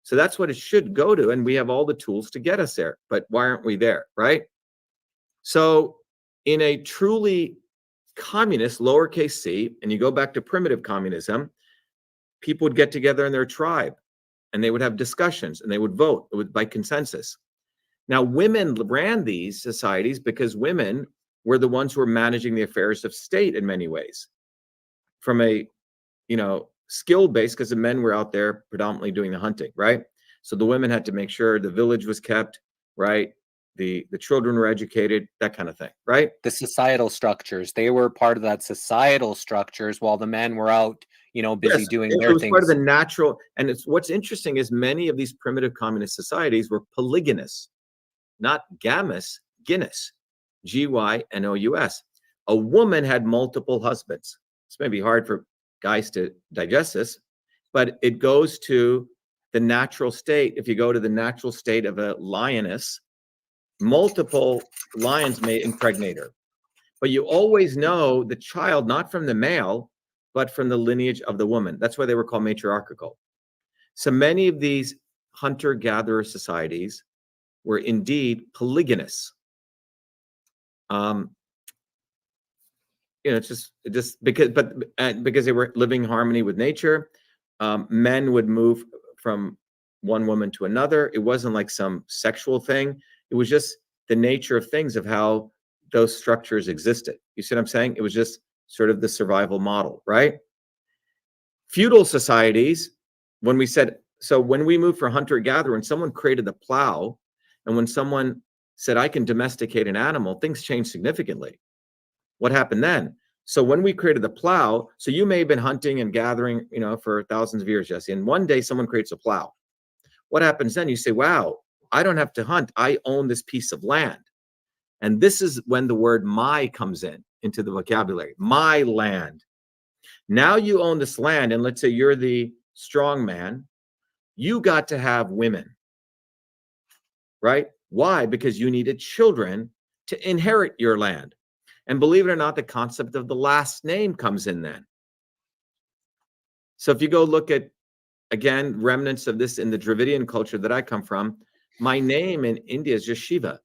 So that's what it should go to, and we have all the tools to get us there. But why aren't we there, right? So in a truly communist, lowercase c, and you go back to primitive communism, people would get together in their tribe, and they would have discussions, and they would vote by consensus. Now, women ran these societies because women were the ones who were managing the affairs of state in many ways, from a, you know, skill base, because the men were out there predominantly doing the hunting, right? So the women had to make sure the village was kept, right? The children were educated, that kind of thing, right? The societal structures, they were part of that societal structures while the men were out, you know, busy Yes, doing it their was part of things. the natural. And it's what's interesting is many of these primitive communist societies were polygynous, not gamous, Guinness, Gynous. A woman had multiple husbands. This may be hard for guys to digest this, but it goes to the natural state. If you go to the natural state of a lioness, multiple lions may impregnate her. But you always know the child, not from the male, but from the lineage of the woman. That's why they were called matriarchal. So many of these hunter-gatherer societies were indeed polygynous. You know, it's just because they were living in harmony with nature, men would move from one woman to another. It wasn't like some sexual thing. It was just the nature of things, of how those structures existed. You see what I'm saying? It was just sort of the survival model, right? Feudal societies, when we moved from hunter-gatherer, when someone created the plow, and when someone said, I can domesticate an animal, things changed significantly. What happened then? So when we created the plow, so you may have been hunting and gathering, you know, for thousands of years, Jesse, and one day someone creates a plow. What happens then? You say, wow, I don't have to hunt. I own this piece of land. And this is when the word my comes into the vocabulary. My land. Now you own this land, and let's say you're the strong man. You got to have women, right? Why? Because you needed children to inherit your land. And believe it or not, the concept of the last name comes in then. So if you go look at, again, remnants of this in the Dravidian culture that I come from, my name in India is just Shiva.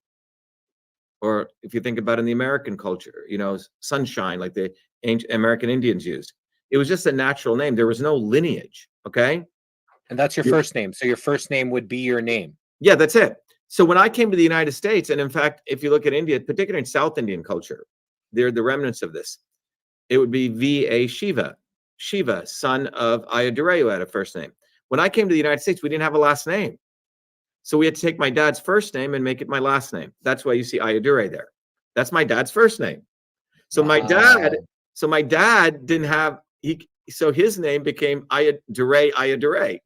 Or if you think about in the American culture, you know, sunshine, like the ancient American Indians used. It was just a natural name. There was no lineage, okay? And that's your first name. So your first name would be your name. Yeah, that's it. So when I came to the United States, and in fact, if you look at India, particularly in South Indian culture, they're the remnants of this. It would be V.A. Shiva, Shiva, son of Ayyadurai, who had a first name. When I came to the United States, we didn't have a last name. So we had to take my dad's first name and make it my last name. That's why you see Ayyadurai there. That's my dad's first name. So my dad didn't have, so his name became Ayyadurai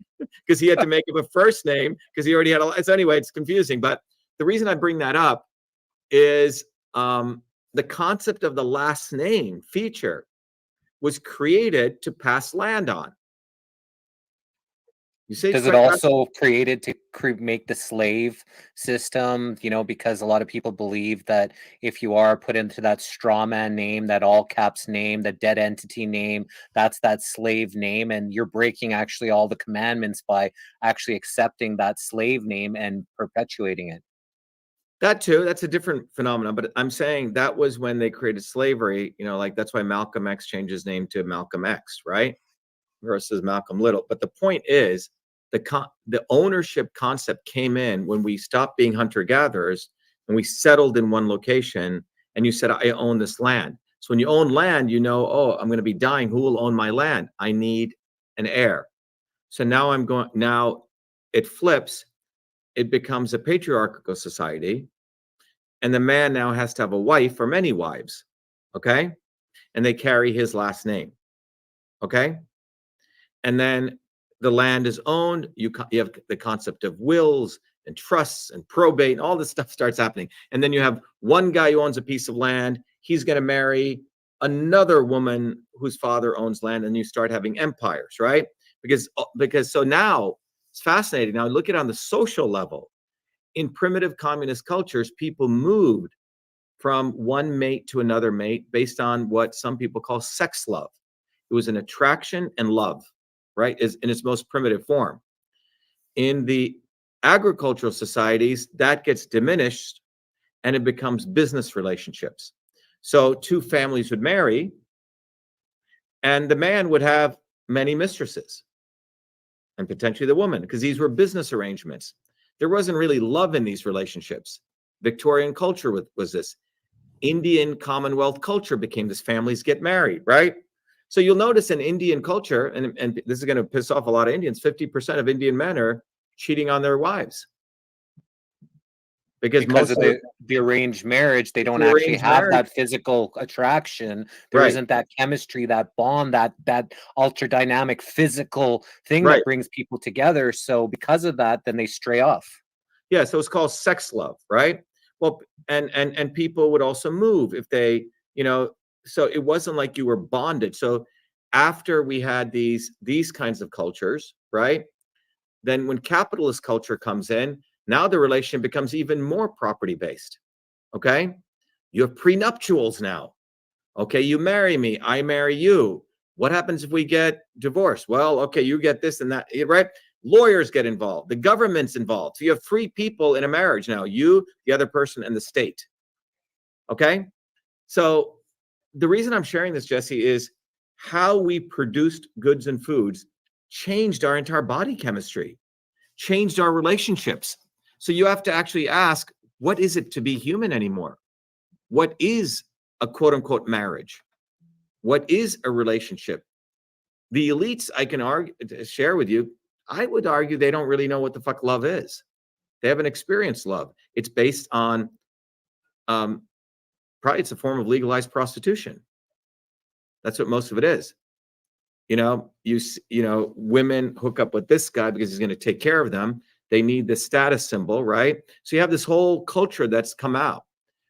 because he had to make him a first name because he already had a, so anyway, it's confusing. But the reason I bring that up is the concept of the last name feature was created to pass land on. You see, does it also created to make the slave system, you know, because a lot of people believe that if you are put into that straw man name, that all caps name, the dead entity name, that's that slave name, and you're breaking actually all the commandments by actually accepting that slave name and perpetuating it. That too, that's a different phenomenon, but I'm saying that was when they created slavery, you know, like that's why Malcolm X changed his name to Malcolm X, right? Versus Malcolm Little. But the point is, the ownership concept came in when we stopped being hunter-gatherers and we settled in one location, and you said, I own this land. So when you own land, you know, oh, I'm going to be dying. Who will own my land? I need an heir. So now now it flips. it becomes a patriarchal society, and the man now has to have a wife or many wives, okay? And they carry his last name, okay? And then the land is owned. You have the concept of wills and trusts and probate, and all this stuff starts happening. And then you have one guy who owns a piece of land. He's going to marry another woman whose father owns land, and you start having empires, right? Because so now it's fascinating. Now look at it on the social level. In primitive communist cultures, people moved from one mate to another mate based on what some people call sex love. It was an attraction and love, right? Is in its most primitive form. In the agricultural societies, that gets diminished and it becomes business relationships. So two families would marry, and the man would have many mistresses, and potentially the woman, because these were business arrangements. There wasn't really love in these relationships. Victorian culture was this. Indian Commonwealth culture became this: families get married, right? So you'll notice in Indian culture, and this is going to piss off a lot of Indians, 50% of Indian men are cheating on their wives. Because of the arranged marriage, they don't actually have that physical attraction. There isn't that chemistry, that bond, that ultra dynamic physical thing that brings people together. So because of that, then they stray off. Yeah, so it's called sex love, right? Well, and people would also move if they, so it wasn't like you were bonded. So after we had these kinds of cultures, right? Then when capitalist culture comes in, now the relationship becomes even more property based. Okay, you have prenuptials now. Okay, you marry me, I marry you. What happens if we get divorced? Well, okay, you get this and that, right? Lawyers get involved, the government's involved. So you have three people in a marriage now: you, the other person, and the state. Okay, so the reason I'm sharing this, Jesse, is how we produced goods and foods changed our entire body chemistry, changed our relationships. So you have to actually ask, what is it to be human anymore? What is a quote unquote marriage? What is a relationship? The elites, I can share with you, I would argue they don't really know what the fuck love is. They haven't experienced love. It's based on, probably it's a form of legalized prostitution. That's what most of it is. Women hook up with this guy because he's going to take care of them. They need the status symbol, right? So you have this whole culture that's come out,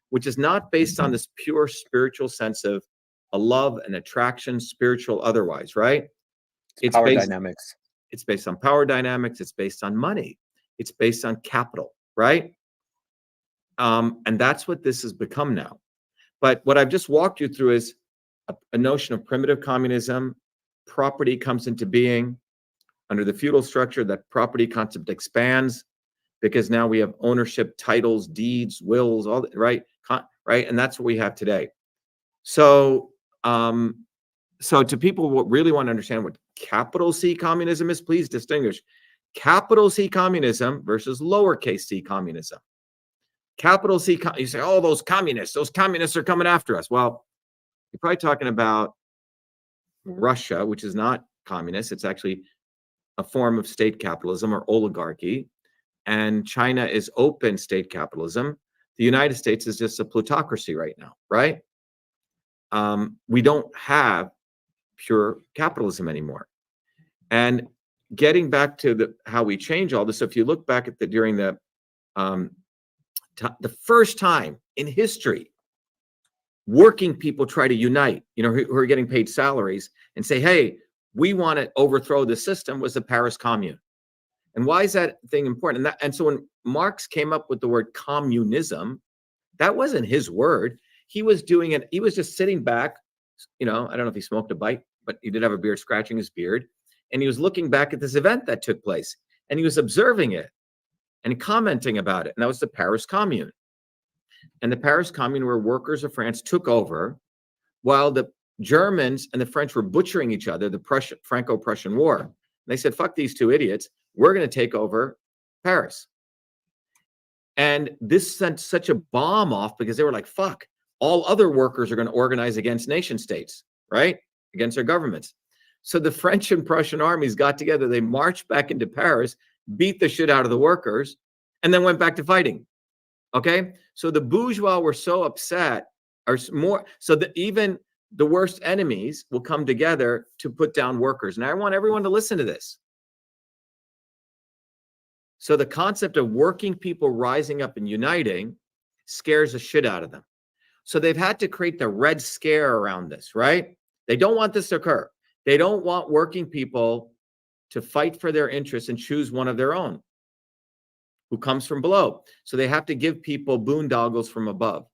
which is not based on this pure spiritual sense of a love and attraction, spiritual otherwise, right? It's power dynamics. It's based on power dynamics. It's based on money. It's based on capital, right? And that's what this has become now. But what I've just walked you through is a notion of primitive communism. Property comes into being. Under the feudal structure, that property concept expands because now we have ownership, titles, deeds, wills, all that, right? Right, and that's what we have today. So, so to people who really want to understand what capital C communism is, please distinguish capital C communism versus lowercase c communism. Capital C, you say, oh, those communists are coming after us. Well, you're probably talking about Russia, which is not communist. It's actually a form of state capitalism or oligarchy. And China is open state capitalism. The United States is just a plutocracy right now, right? We don't have pure capitalism anymore. And getting back to how we change all this, so if you look back at during the first time in history, working people try to unite, who are getting paid salaries and say, hey, we want to overthrow the system, was the Paris Commune. And why is that thing important? And so when Marx came up with the word communism, that wasn't his word. He was doing it. He was just sitting back. I don't know if he smoked a bite, but he did have a beard, scratching his beard. And he was looking back at this event that took place, and he was observing it and commenting about it. And that was the Paris Commune. And the Paris Commune, where workers of France took over while the Germans and the French were butchering each other, the Franco-Prussian War. And they said, fuck these two idiots. We're going to take over Paris. And this sent such a bomb off because they were like, fuck, all other workers are going to organize against nation states, right? Against their governments. So the French and Prussian armies got together. They marched back into Paris, beat the shit out of the workers. and then went back to fighting. Okay, so the bourgeois were so upset, or more so that even the worst enemies will come together to put down workers. And I want everyone to listen to this. So the concept of working people rising up and uniting scares the shit out of them. So they've had to create the Red Scare around this, right? They don't want this to occur. They don't want working people to fight for their interests and choose one of their own who comes from below. So they have to give people boondoggles from above,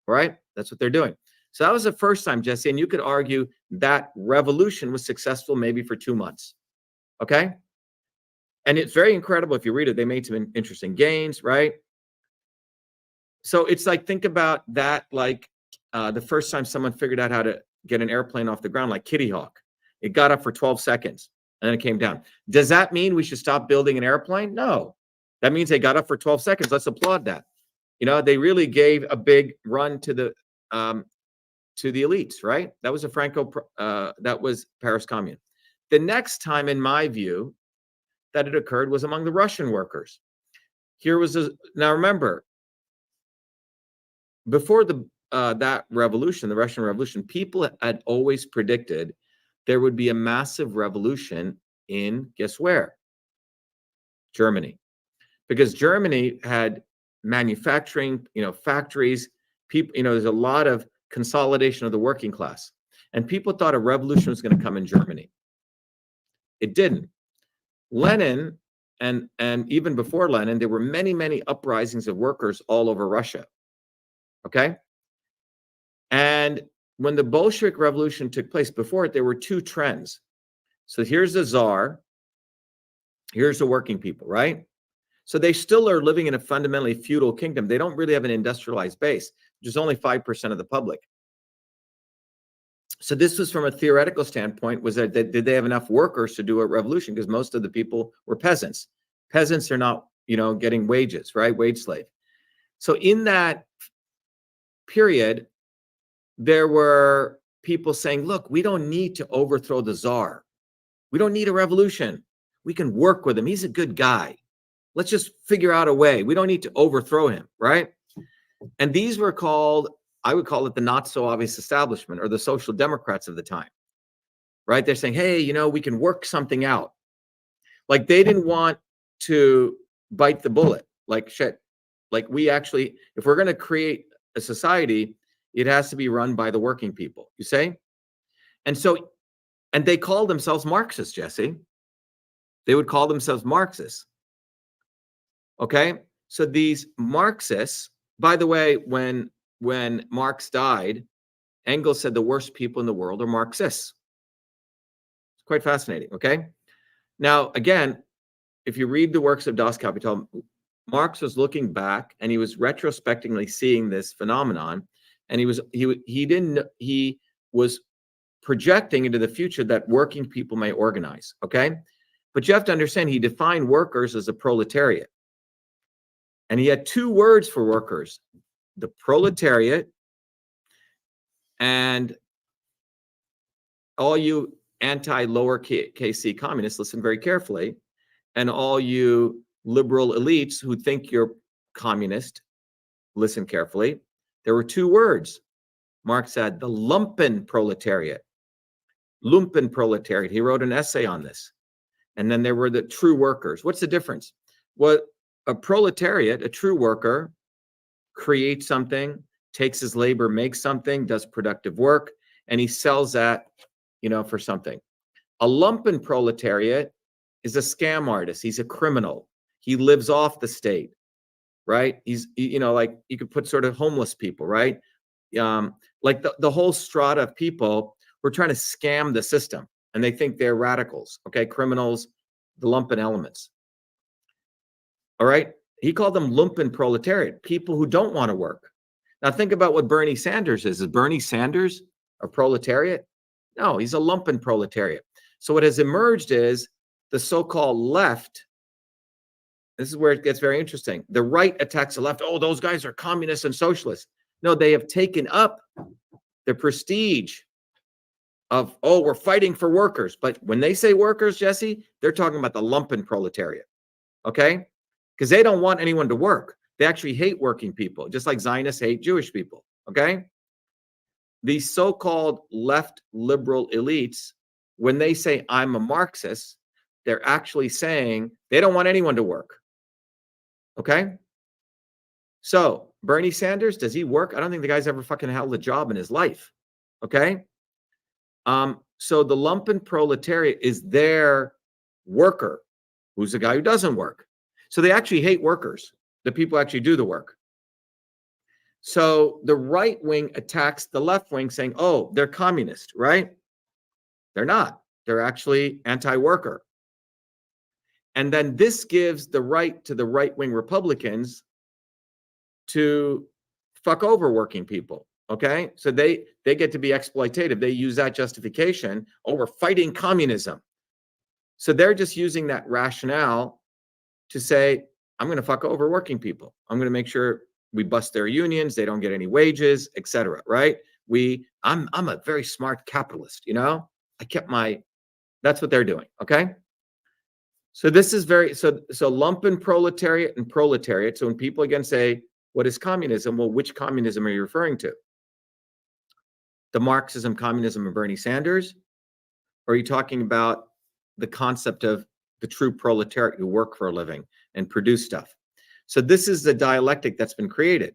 right? That's what they're doing. So that was the first time, Jesse, and you could argue that revolution was successful maybe for 2 months, okay? And it's very incredible if you read it. They made some interesting gains, right? So it's like, think about that, like the first time someone figured out how to get an airplane off the ground, like Kitty Hawk. It got up for 12 seconds and then it came down. Does that mean we should stop building an airplane? No. That means they got up for 12 seconds. Let's applaud that. You know, they really gave a big run to the elites, right? That was that was Paris Commune. The next time, in my view, that it occurred was among the Russian workers. Now remember, before that revolution, the Russian Revolution, people had always predicted there would be a massive revolution in, guess where? Germany. Because Germany had manufacturing, factories, people, there's a lot of consolidation of the working class. And people thought a revolution was going to come in Germany. It didn't. Lenin, and even before Lenin, there were many, many uprisings of workers all over Russia. Okay? And when the Bolshevik Revolution took place, before it, there were two trends. So here's the Tsar, here's the working people, right? So they still are living in a fundamentally feudal kingdom. They don't really have an industrialized base, which is only 5% of the public. So this was from a theoretical standpoint, was that did they have enough workers to do a revolution? Because most of the people were peasants. Peasants are not, getting wages, right? Wage slave. So in that period, there were people saying, look, we don't need to overthrow the Tsar. We don't need a revolution. We can work with him. He's a good guy. Let's just figure out a way. We don't need to overthrow him, right? And these were called, I would call it the not so obvious establishment, or the social democrats of the time, right? They're saying, hey, we can work something out. Like, they didn't want to bite the bullet. Like, shit. Like, we actually, if we're going to create a society, it has to be run by the working people, you say? And they called themselves Marxists, Jesse. They would call themselves Marxists. Okay? So these Marxists, by the way, when Marx died, Engels said the worst people in the world are Marxists. It's quite fascinating, okay? Now, again, if you read the works of Das Kapital, Marx was looking back and he was retrospectively seeing this phenomenon, and he was projecting into the future that working people may organize, okay? But you have to understand, he defined workers as a proletariat. And he had two words for workers: the proletariat, and all you anti-lowercase c communists, listen very carefully, and all you liberal elites who think you're communist, listen carefully. There were two words. Marx said the lumpen proletariat. Lumpen proletariat. He wrote an essay on this. And then there were the true workers. What's the difference? Well, a proletariat, a true worker, creates something, takes his labor, makes something, does productive work, and he sells that, for something. A lumpen proletariat is a scam artist. He's a criminal. He lives off the state, right? He's, like, you could put sort of homeless people, right? Like the whole strata of people who are trying to scam the system, and they think they're radicals, okay? Criminals, the lumpen elements. All right? He called them lumpen proletariat, people who don't want to work. Now think about what Bernie Sanders is. Is Bernie Sanders a proletariat? No, he's a lumpen proletariat. So what has emerged is the so-called left. This is where it gets very interesting. The right attacks the left. Oh, those guys are communists and socialists. No, they have taken up the prestige of, oh, we're fighting for workers. But when they say workers, Jesse, they're talking about the lumpen proletariat. Okay? because they don't want anyone to work. They actually hate working people, just like Zionists hate Jewish people, okay? These so-called left liberal elites, when they say, I'm a Marxist, they're actually saying they don't want anyone to work, okay? So Bernie Sanders, does he work? I don't think the guy's ever fucking held a job in his life, okay? So the lumpen proletariat is their worker, who's the guy who doesn't work. So they actually hate workers, the people who actually do the work. So the right wing attacks the left wing saying, oh, they're communist, right? They're not. They're actually anti-worker. And then this gives the right to the right-wing Republicans to fuck over working people, okay? So they get to be exploitative. They use that justification, oh, we're fighting communism. So they're just using that rationale to say, I'm going to fuck over working people. I'm going to make sure we bust their unions, they don't get any wages, etc. Right? I'm a very smart capitalist, you know? I kept my, that's what they're doing, okay? So this is so lumpen proletariat and proletariat. So when people again say, what is communism? Well, which communism are you referring to? The Marxism, communism of Bernie Sanders? Or are you talking about the concept of the true proletariat who work for a living and produce stuff? So this is the dialectic that's been created.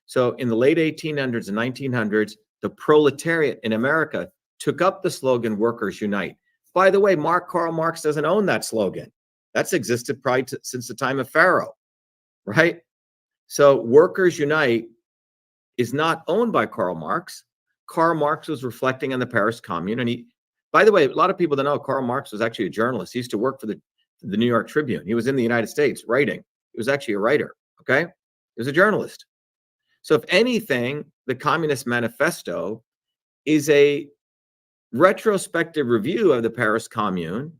So in the late 1800s and 1900s, the proletariat in America took up the slogan, workers unite. By the way, Karl Marx doesn't own that slogan. That's existed probably since the time of Pharaoh, right? So workers unite is not owned by Karl Marx. Karl Marx was reflecting on the Paris Commune. And he, by the way, a lot of people don't know Karl Marx was actually a journalist. He used to work for the New York Tribune. He was in the United States writing. He was actually a writer, okay? He was a journalist. So if anything, the Communist Manifesto is a retrospective review of the Paris Commune,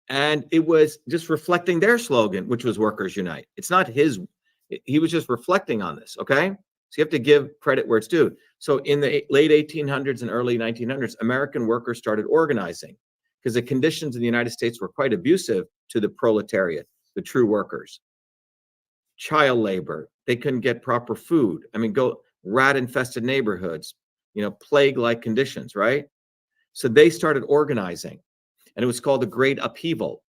and it was just reflecting their slogan, which was workers unite. It's not his, he was just reflecting on this, okay? So you have to give credit where it's due. So in the late 1800s and early 1900s, American workers started organizing because the conditions in the United States were quite abusive to the proletariat, the true workers. Child labor, they couldn't get proper food. I mean, go rat-infested neighborhoods, you know, plague-like conditions, right? So they started organizing, and it was called the Great Upheaval.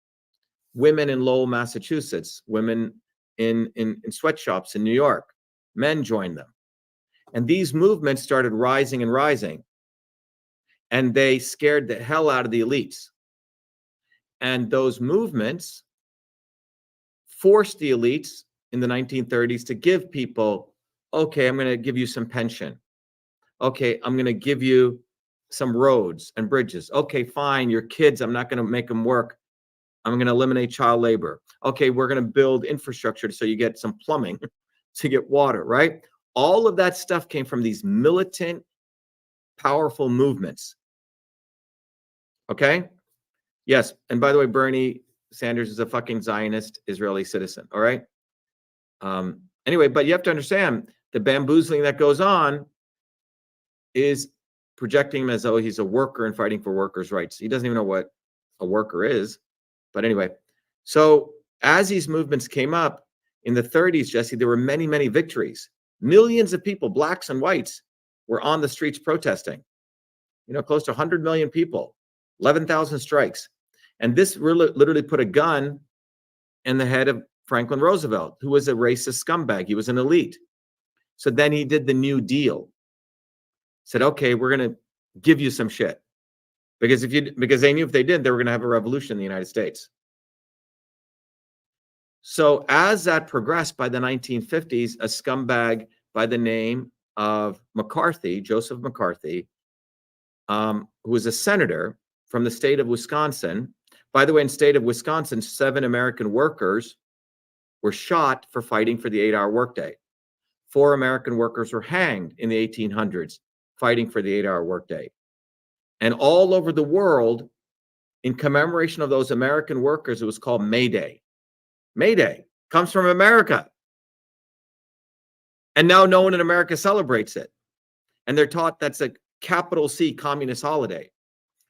Women in Lowell, Massachusetts, women in sweatshops in New York, men joined them. And these movements started rising and rising, and they scared the hell out of the elites. And those movements forced the elites in the 1930s to give people, okay, I'm going to give you some pension. Okay, I'm going to give you some roads and bridges. Okay, fine, your kids, I'm not going to make them work. I'm going to eliminate child labor. Okay, we're going to build infrastructure so you get some plumbing to get water, right? All of that stuff came from these militant, powerful movements. Okay? Yes, and by the way, Bernie Sanders is a fucking Zionist Israeli citizen, all right? Anyway, but you have to understand the bamboozling that goes on is projecting him as though he's a worker and fighting for workers' rights. He doesn't even know what a worker is. But anyway, so as these movements came up in the 30s, Jesse, there were many, many victories. Millions of people, blacks and whites, were on the streets protesting. You know, close to 100 million people, 11,000 strikes. And this really, literally put a gun in the head of Franklin Roosevelt, who was a racist scumbag. He was an elite. So then he did the New Deal. Said, okay, we're going to give you some shit. Because they knew if they did, they were going to have a revolution in the United States. So as that progressed by the 1950s, a scumbag by the name of McCarthy, Joseph McCarthy, who was a senator from the state of Wisconsin. By the way, in the state of Wisconsin, 7 American workers were shot for fighting for the 8-hour workday. 4 American workers were hanged in the 1800s fighting for the 8-hour workday. And all over the world, in commemoration of those American workers, it was called May Day. May Day comes from America. And now no one in America celebrates it. And they're taught that's a capital C communist holiday.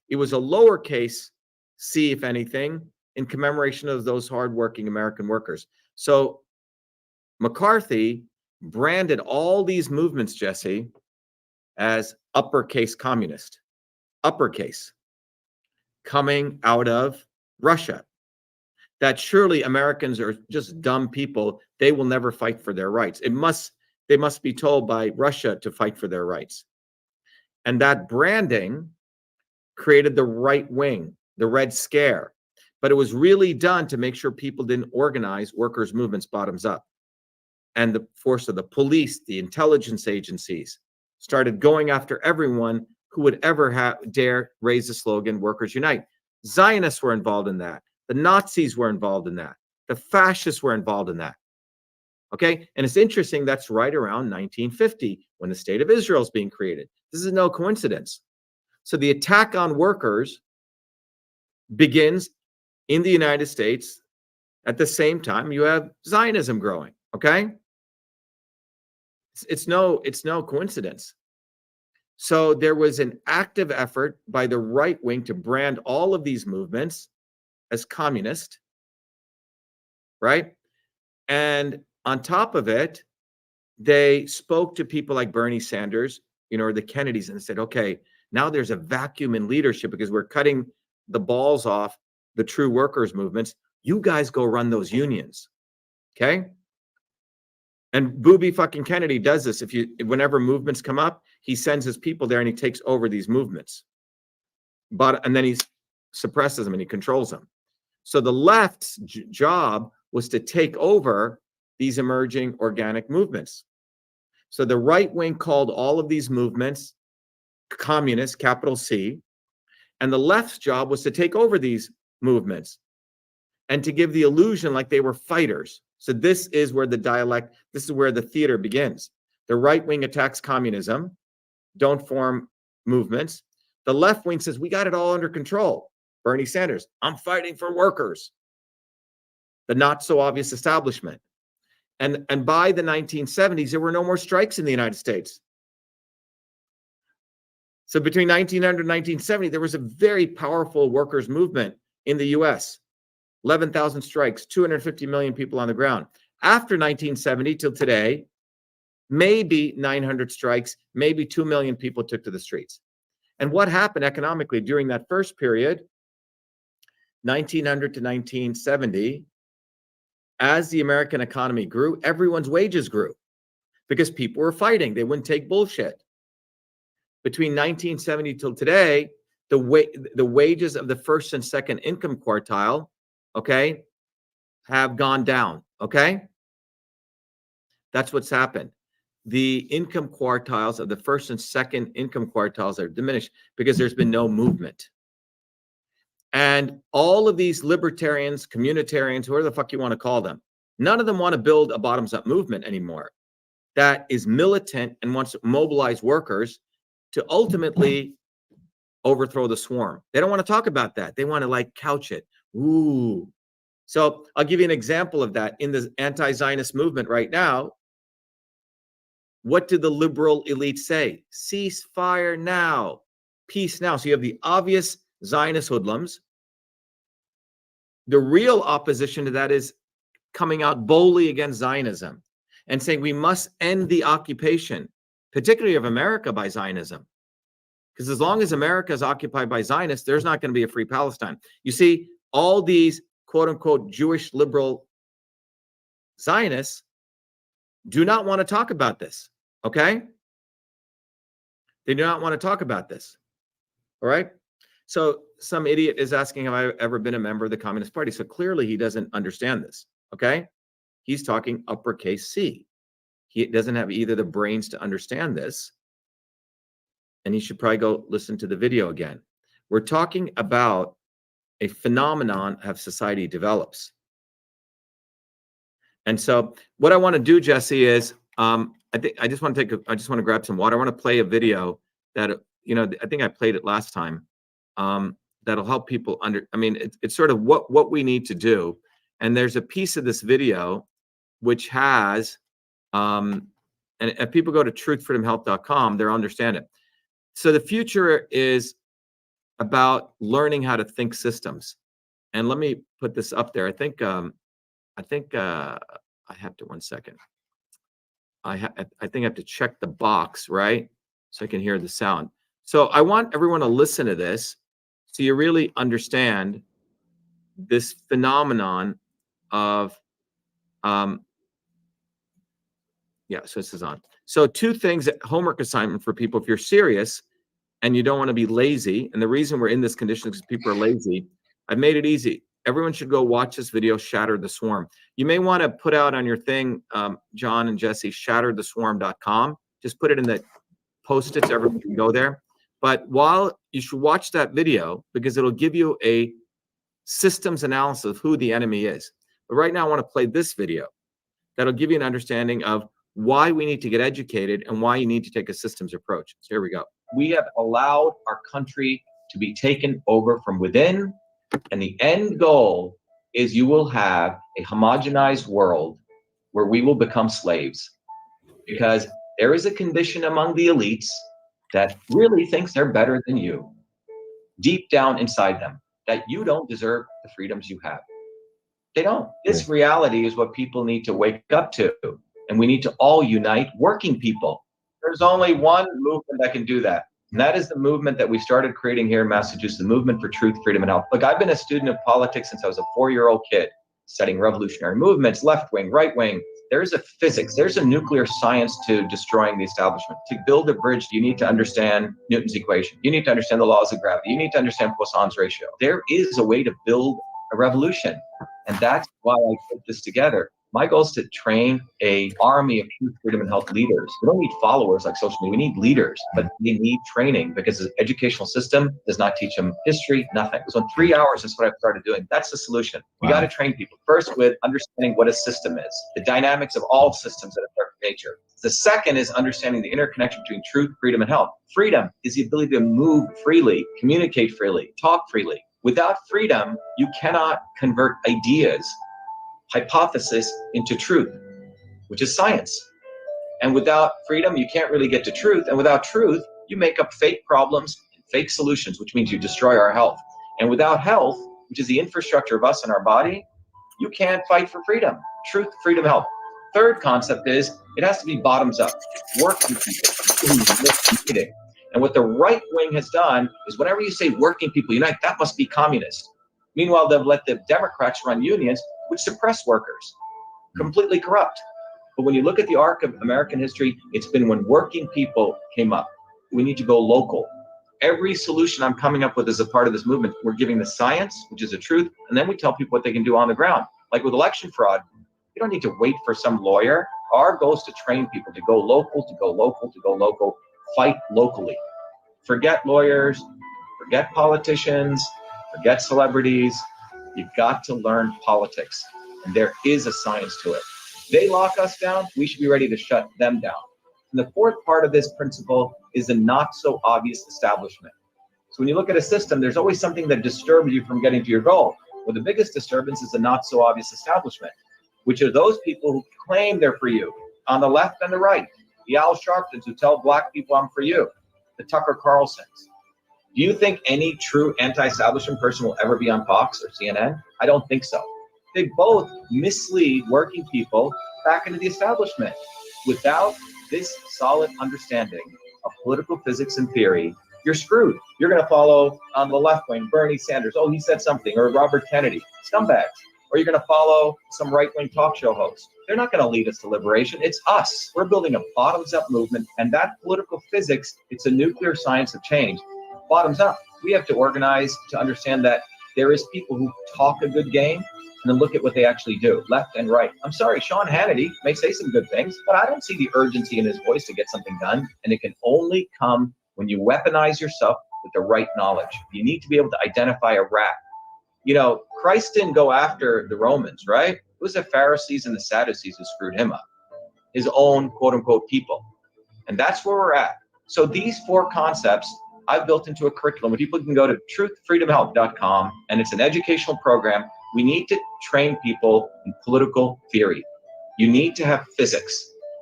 It was a lowercase c, if anything, in commemoration of those hardworking American workers. So McCarthy branded all these movements, Jesse, as uppercase communist, uppercase, coming out of Russia. That surely Americans are just dumb people. They will never fight for their rights. They must be told by Russia to fight for their rights. And that branding created the right wing, the Red Scare. But it was really done to make sure people didn't organize workers' movements bottoms up. And the force of the police, the intelligence agencies, started going after everyone who would ever dare raise the slogan, Workers Unite. Zionists were involved in that. The Nazis were involved in that. The fascists were involved in that. Okay? And it's interesting, that's right around 1950 when the state of Israel is being created. This is no coincidence. So the attack on workers begins in the United States. At the same time, you have Zionism growing. Okay? It's no coincidence. So there was an active effort by the right wing to brand all of these movements as communist, right? And on top of it, they spoke to people like Bernie Sanders, or the Kennedys, and said, okay, now there's a vacuum in leadership because we're cutting the balls off the true workers' movements. You guys go run those unions, okay? And Booby fucking Kennedy does this. Whenever movements come up, he sends his people there and he takes over these movements. And then he suppresses them and he controls them. So the left's job was to take over these emerging organic movements. So the right wing called all of these movements communist, capital C, and the left's job was to take over these movements and to give the illusion like they were fighters. So this is where this is where the theater begins. The right wing attacks communism, don't form movements. The left wing says, we got it all under control. Bernie Sanders, I'm fighting for workers. The not so obvious establishment. And by the 1970s, there were no more strikes in the United States. So between 1900 and 1970, there was a very powerful workers' movement in the US. 11,000 strikes, 250 million people on the ground. After 1970 till today, maybe 900 strikes, maybe 2 million people took to the streets. And what happened economically during that first period, 1900 to 1970, as the American economy grew, everyone's wages grew because people were fighting. They wouldn't take bullshit. Between 1970 till today, the wages of the first and second income quartile, okay, have gone down, okay? That's what's happened. The income quartiles of the first and second income quartiles are diminished because there's been no movement. And all of these libertarians, communitarians, whoever the fuck you want to call them, none of them want to build a bottoms-up movement anymore that is militant and wants to mobilize workers to ultimately overthrow the swarm. They don't want to talk about that. They want to couch it. Ooh. So I'll give you an example of that. In the anti-Zionist movement right now, what did the liberal elite say? Cease fire now. Peace now. So you have the obvious Zionist hoodlums. The real opposition to that is coming out boldly against Zionism and saying we must end the occupation, particularly of America, by Zionism. Because as long as America is occupied by Zionists, there's not going to be a free Palestine. You see, all these quote-unquote Jewish liberal Zionists do not want to talk about this, okay? They do not want to talk about this, all right? So some idiot is asking, have I ever been a member of the Communist Party? So clearly he doesn't understand this, okay? He's talking uppercase C. He doesn't have either the brains to understand this, and he should probably go listen to the video again. We're talking about a phenomenon of society develops. And so what I want to do, Jesse, is I just want to grab some water. I want to play a video that, I think I played it last time. That'll help people it's sort of what we need to do. And there's a piece of this video which has, and if people go to truthfreedomhealth.com, they'll understand it. So the future is about learning how to think systems. And let me put this up there. I think I have to, 1 second. I think I have to check the box, right? So I can hear the sound. So I want everyone to listen to this so you really understand this phenomenon of, yeah, so this is on. So 2 things, homework assignment for people, if you're serious and you don't want to be lazy, and the reason we're in this condition is because people are lazy, I've made it easy. Everyone should go watch this video, Shatter the Swarm. You may want to put out on your thing, John and Jesse, shattertheswarm.com. Just put it in the post-its, everyone can go there. But while you should watch that video, because it'll give you a systems analysis of who the enemy is. But right now I want to play this video that'll give you an understanding of why we need to get educated and why you need to take a systems approach. So here we go. We have allowed our country to be taken over from within, and the end goal is you will have a homogenized world where we will become slaves, because there is a condition among the elites that really thinks they're better than you, deep down inside them, that you don't deserve the freedoms you have. They don't. This reality is what people need to wake up to, and we need to all unite, working people. There's only one movement that can do that, and that is the movement that we started creating here in Massachusetts, the movement for truth, freedom, and health. Look, I've been a student of politics since I was a 4-year-old kid, studying revolutionary movements, left wing, right wing. There's a physics, there's a nuclear science to destroying the establishment. To build a bridge, you need to understand Newton's equation. You need to understand the laws of gravity. You need to understand Poisson's ratio. There is a way to build a revolution, and that's why I put this together. My goal is to train an army of truth, freedom, and health leaders. We don't need followers like social media. We need leaders, but they need training, because the educational system does not teach them history, nothing. So in 3 hours, that's what I've started doing. That's the solution. We got to train people first with understanding what a system is, the dynamics of all systems that affect nature. The second is understanding the interconnection between truth, freedom, and health. Freedom is the ability to move freely, communicate freely, talk freely. Without freedom, you cannot convert ideas, hypothesis into truth, which is science. And without freedom, you can't really get to truth. And without truth, you make up fake problems and fake solutions, which means you destroy our health. And without health, which is the infrastructure of us and our body, you can't fight for freedom. Truth, freedom, health. Third concept is it has to be bottoms up, working people. And what the right wing has done is whenever you say working people unite, that must be communist. Meanwhile, they've let the Democrats run unions, which suppress workers, completely corrupt. But when you look at the arc of American history, it's been when working people came up. We need to go local. Every solution I'm coming up with as a part of this movement, we're giving the science, which is the truth, and then we tell people what they can do on the ground. Like with election fraud, you don't need to wait for some lawyer. Our goal is to train people to go local, to go local, to go local, fight locally. Forget lawyers, forget politicians, forget celebrities. You've got to learn politics, and there is a science to it. They lock us down, we should be ready to shut them down. And the fourth part of this principle is a not so obvious establishment. So when you look at a system, there's always something that disturbs you from getting to your goal. Well, the biggest disturbance is the not so obvious establishment, which are those people who claim they're for you, on the left and the right. The Al Sharptons who tell black people I'm for you. The Tucker Carlsons. Do you think any true anti-establishment person will ever be on Fox or CNN? I don't think so. They both mislead working people back into the establishment. Without this solid understanding of political physics and theory, you're screwed. You're going to follow on the left wing, Bernie Sanders. Oh, he said something. Or Robert Kennedy. Scumbags. Or you're going to follow some right-wing talk show host. They're not going to lead us to liberation. It's us. We're building a bottoms-up movement, and that political physics, it's a nuclear science of change. Bottoms up. We have to organize to understand that there is people who talk a good game, and then look at what they actually do, left and right. I'm sorry, Sean Hannity may say some good things, but I don't see the urgency in his voice to get something done, and it can only come when you weaponize yourself with the right knowledge. You need to be able to identify a rat. You know, Christ didn't go after the Romans, right? It was the Pharisees and the Sadducees who screwed him up, his own quote-unquote people. And that's where we're at. So these four concepts I've built into a curriculum where people can go to truthfreedomhealth.com, and it's an educational program. We need to train people in political theory. You need to have physics,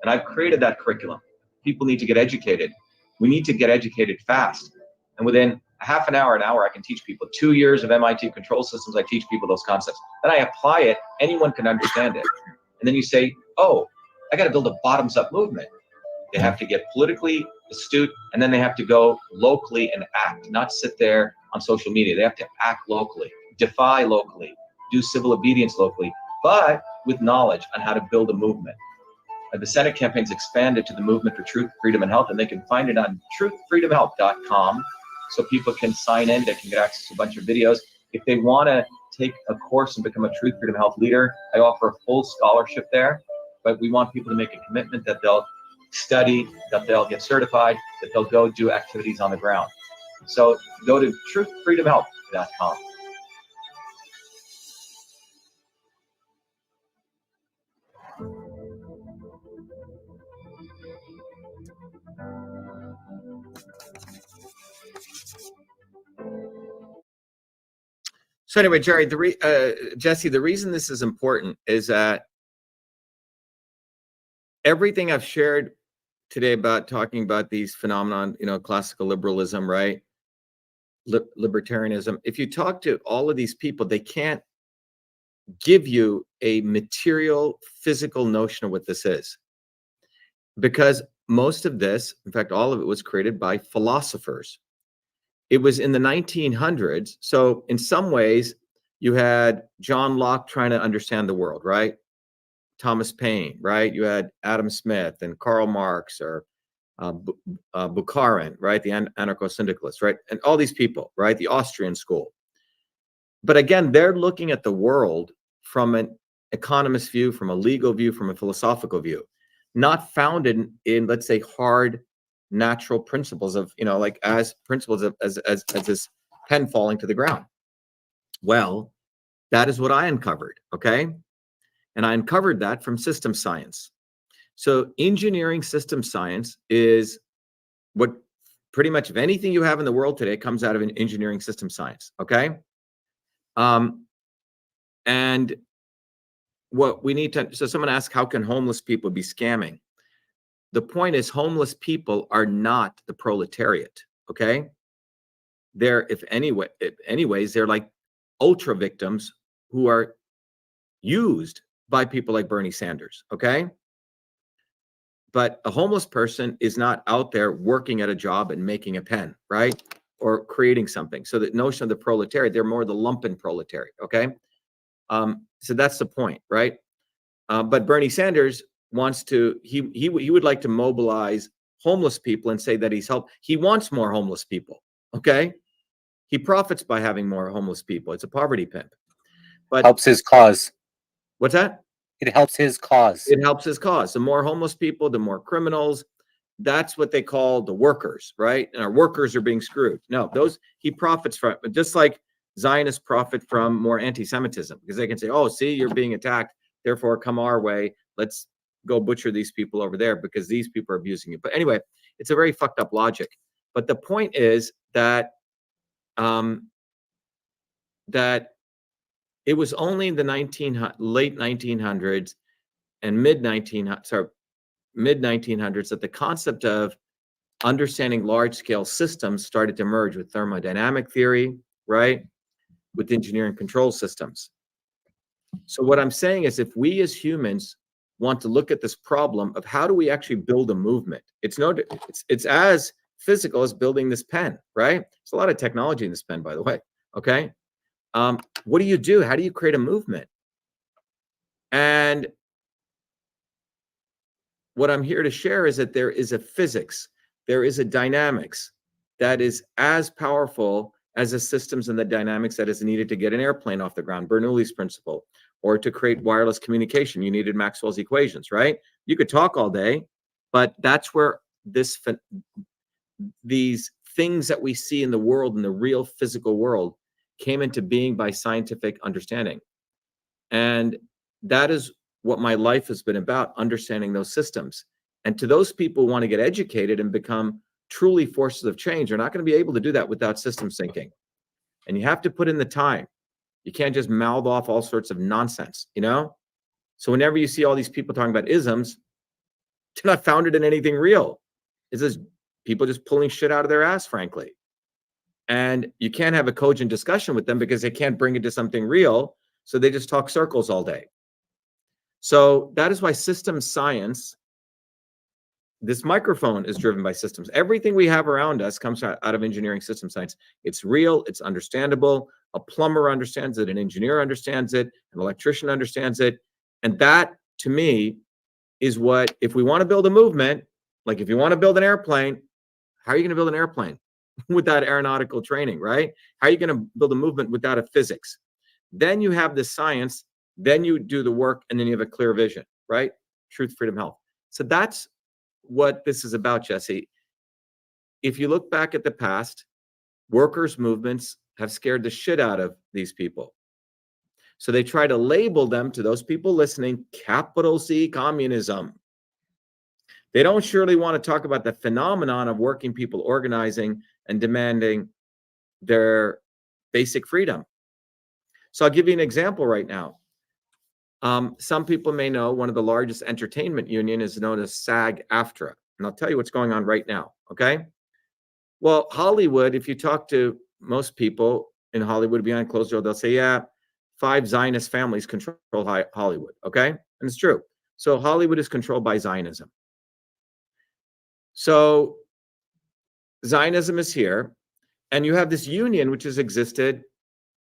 and I've created that curriculum. People need to get educated. We need to get educated fast. And within a half an hour, I can teach people. 2 years of MIT control systems, I teach people those concepts. Then I apply it, anyone can understand it. And then you say, oh, I got to build a bottoms-up movement. They have to get politically astute, and then they have to go locally and act, not sit there on social media. They have to act locally, defy locally, do civil obedience locally, but with knowledge on how to build a movement. The Senate campaign's expanded to the Movement for Truth, Freedom, and Health, and they can find it on truthfreedomhealth.com. So people can sign in, they can get access to a bunch of videos. If they want to take a course and become a Truth, Freedom, Health leader, I offer a full scholarship there. But we want people to make a commitment that they'll study, that they'll get certified, that they'll go do activities on the ground. So go to truthfreedomhealth.com. So anyway, Jerry, Jesse, the reason this is important is that everything I've shared today about talking about these phenomenon, classical liberalism, right? Libertarianism. If you talk to all of these people, they can't give you a material, physical notion of what this is. Because most of this, in fact, all of it was created by philosophers. It was in the 1900s. So in some ways, you had John Locke trying to understand the world, right? Thomas Paine, right? You had Adam Smith and Karl Marx or Bukharin, right? The anarcho-syndicalists, right? And all these people, right? The Austrian school. But again, they're looking at the world from an economist view, from a legal view, from a philosophical view, not founded in, let's say, hard natural principles of, like as principles of as this pen falling to the ground. Well, that is what I uncovered, okay? And I uncovered that from system science. So engineering system science is what pretty much of anything you have in the world today comes out of an engineering system science, okay? And what we need to, so someone asked, how can homeless people be scamming? The point is, homeless people are not the proletariat, okay? They're, anyways, they're like ultra victims who are used by people like Bernie Sanders, okay? But a homeless person is not out there working at a job and making a pen, right? Or creating something. So the notion of the proletariat, they're more the lumpen proletariat, okay? So that's the point, right? But Bernie Sanders wants to, he would like to mobilize homeless people and say that he's helped. He wants more homeless people, okay? He profits by having more homeless people. It's a poverty pimp. But helps his cause. What's that? It helps his cause. It helps his cause. The more homeless people, the more criminals. That's what they call the workers, right? And our workers are being screwed. No, those he profits from, just like Zionists profit from more anti-Semitism, because they can say, oh, see, you're being attacked, therefore come our way. Let's go butcher these people over there because these people are abusing you. But anyway, it's a very fucked up logic. But the point is that that it was only in the late 1900s and mid 1900s that the concept of understanding large-scale systems started to emerge with thermodynamic theory, right? With engineering control systems. So what I'm saying is, if we as humans want to look at this problem of how do we actually build a movement, it's as physical as building this pen, right? There's a lot of technology in this pen, by the way, okay? What do you do? How do you create a movement? And what I'm here to share is that there is a physics, there is a dynamics that is as powerful as the systems and the dynamics that is needed to get an airplane off the ground, Bernoulli's principle, or to create wireless communication. You needed Maxwell's equations, right? You could talk all day, but that's where these things that we see in the world, in the real physical world, came into being by scientific understanding. And that is what my life has been about, understanding those systems. And to those people who want to get educated and become truly forces of change, are not going to be able to do that without systems thinking. And you have to put in the time. You can't just mouth off all sorts of nonsense, you know? So whenever you see all these people talking about isms, they're not founded in anything real. It's just people just pulling shit out of their ass, frankly. And you can't have a cogent discussion with them because they can't bring it to something real. So they just talk circles all day. So that is why systems science, this microphone is driven by systems. Everything we have around us comes out of engineering system science. It's real, it's understandable. A plumber understands it, an engineer understands it, an electrician understands it. And that, to me, is what, if we want to build a movement, like if you want to build an airplane, how are you going to build an airplane without aeronautical training, right? How are you going to build a movement without a physics? Then you have the science, then you do the work, and then you have a clear vision, right? Truth, freedom, health. So that's what this is about, Jesse. If you look back at the past, workers' movements have scared the shit out of these people. So they try to label them, to those people listening, capital C communism. They don't surely want to talk about the phenomenon of working people organizing and demanding their basic freedom. So I'll give you an example right now. Some people may know one of the largest entertainment union is known as SAG-AFTRA. And I'll tell you what's going on right now, okay? Well, Hollywood, if you talk to most people in Hollywood behind closed doors, they'll say, yeah, 5 Zionist families control Hollywood, okay? And it's true. So Hollywood is controlled by Zionism. So Zionism is here, and you have this union which has existed.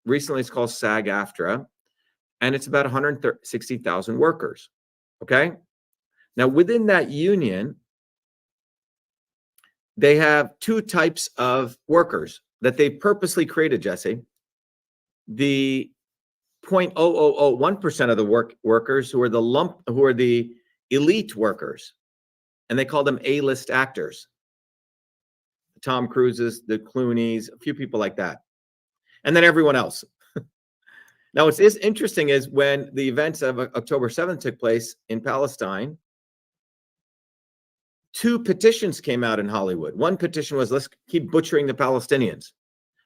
Recently, it's called SAG-AFTRA, and it's about 160,000 workers, okay? Now, within that union, they have 2 types of workers that they purposely created, Jesse. The 0.0001% of the workers who are the elite workers, and they call them A-list actors. Tom Cruises, the Clooneys, a few people like that. And then everyone else. Now, what's interesting is when the events of October 7th took place in Palestine, 2 petitions came out in Hollywood. One petition was, let's keep butchering the Palestinians.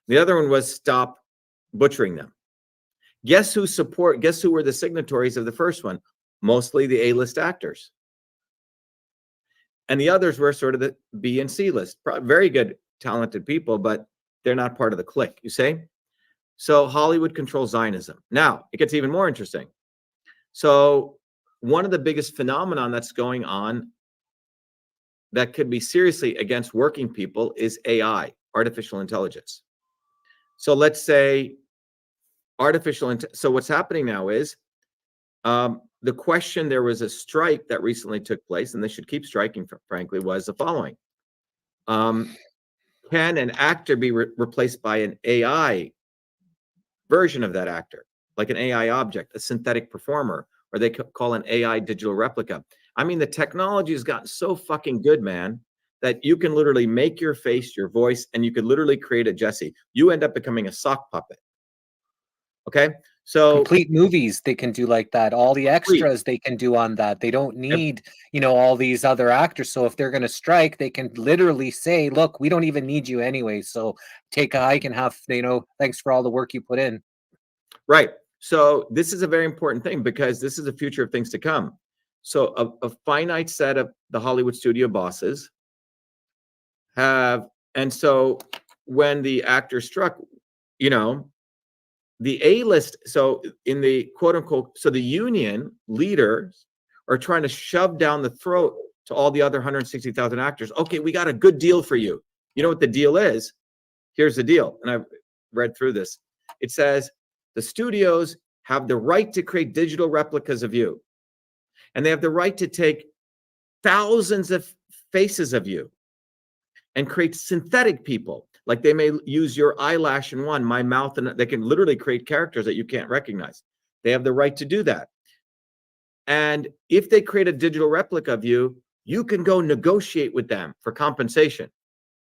The other one was, stop butchering them. Guess who were the signatories of the first one? Mostly the A-list actors. And the others were sort of the B and C list. Very good, talented people, but they're not part of the clique, you see? So Hollywood controls Zionism. Now, it gets even more interesting. So one of the biggest phenomenon that's going on that could be seriously against working people is AI, artificial intelligence. So let's say so what's happening now is the question, there was a strike that recently took place, and they should keep striking, frankly, was the following. Can an actor be replaced by an AI version of that actor, like an AI object, a synthetic performer, or they call an AI digital replica? I mean, the technology has gotten so fucking good, man, that you can literally make your face, your voice, and you could literally create a Jesse. You end up becoming a sock puppet. Okay? So complete movies they can do like that. All the extras they can do on that. They don't need, all these other actors. So if they're going to strike, they can literally say, look, we don't even need you anyway. So take a hike and have, thanks for all the work you put in. Right. So this is a very important thing because this is the future of things to come. So a finite set of the Hollywood studio bosses have, and so when the actor struck, the A-list, so in the quote unquote, so the union leaders are trying to shove down the throat to all the other 160,000 actors. Okay, we got a good deal for you. You know what the deal is? Here's the deal. And I've read through this. It says the studios have the right to create digital replicas of you. And they have the right to take thousands of faces of you and create synthetic people. Like they may use your eyelash in one, my mouth, and they can literally create characters that you can't recognize. They have the right to do that. And if they create a digital replica of you, you can go negotiate with them for compensation.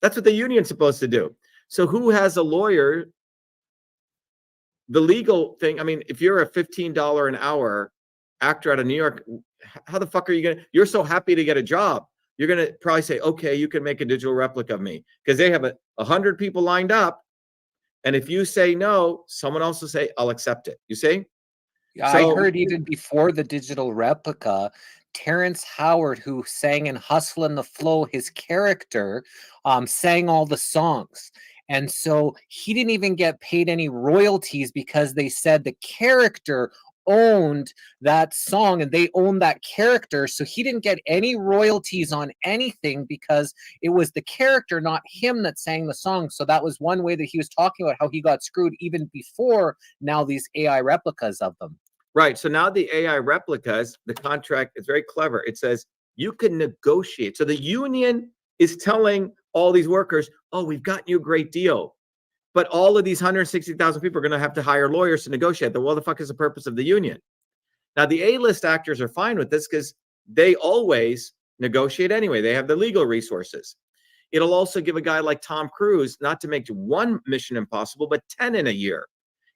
That's what the union's supposed to do. So who has a lawyer? The legal thing, I mean, if you're a $15 an hour actor out of New York, how the fuck are you you're so happy to get a job. You're going to probably say, okay, you can make a digital replica of me, because they have 100 people lined up. And if you say no, someone else will say, I'll accept it. You see? Yeah, so, I heard even before the digital replica, Terrence Howard, who sang in Hustle and the Flow, his character sang all the songs. And so he didn't even get paid any royalties because they said the character owned that song and they owned that character. So he didn't get any royalties on anything because it was the character, not him, that sang the song. So that was one way that he was talking about how he got screwed even before now these AI replicas of them. Right. So now the AI replicas, the contract is very clever. It says you can negotiate. So the union is telling all these workers, oh, we've gotten you a great deal. But all of these 160,000 people are going to have to hire lawyers to negotiate. Well, the fuck is the purpose of the union? Now, the A-list actors are fine with this because they always negotiate anyway. They have the legal resources. It'll also give a guy like Tom Cruise not to make one Mission Impossible, but 10 in a year,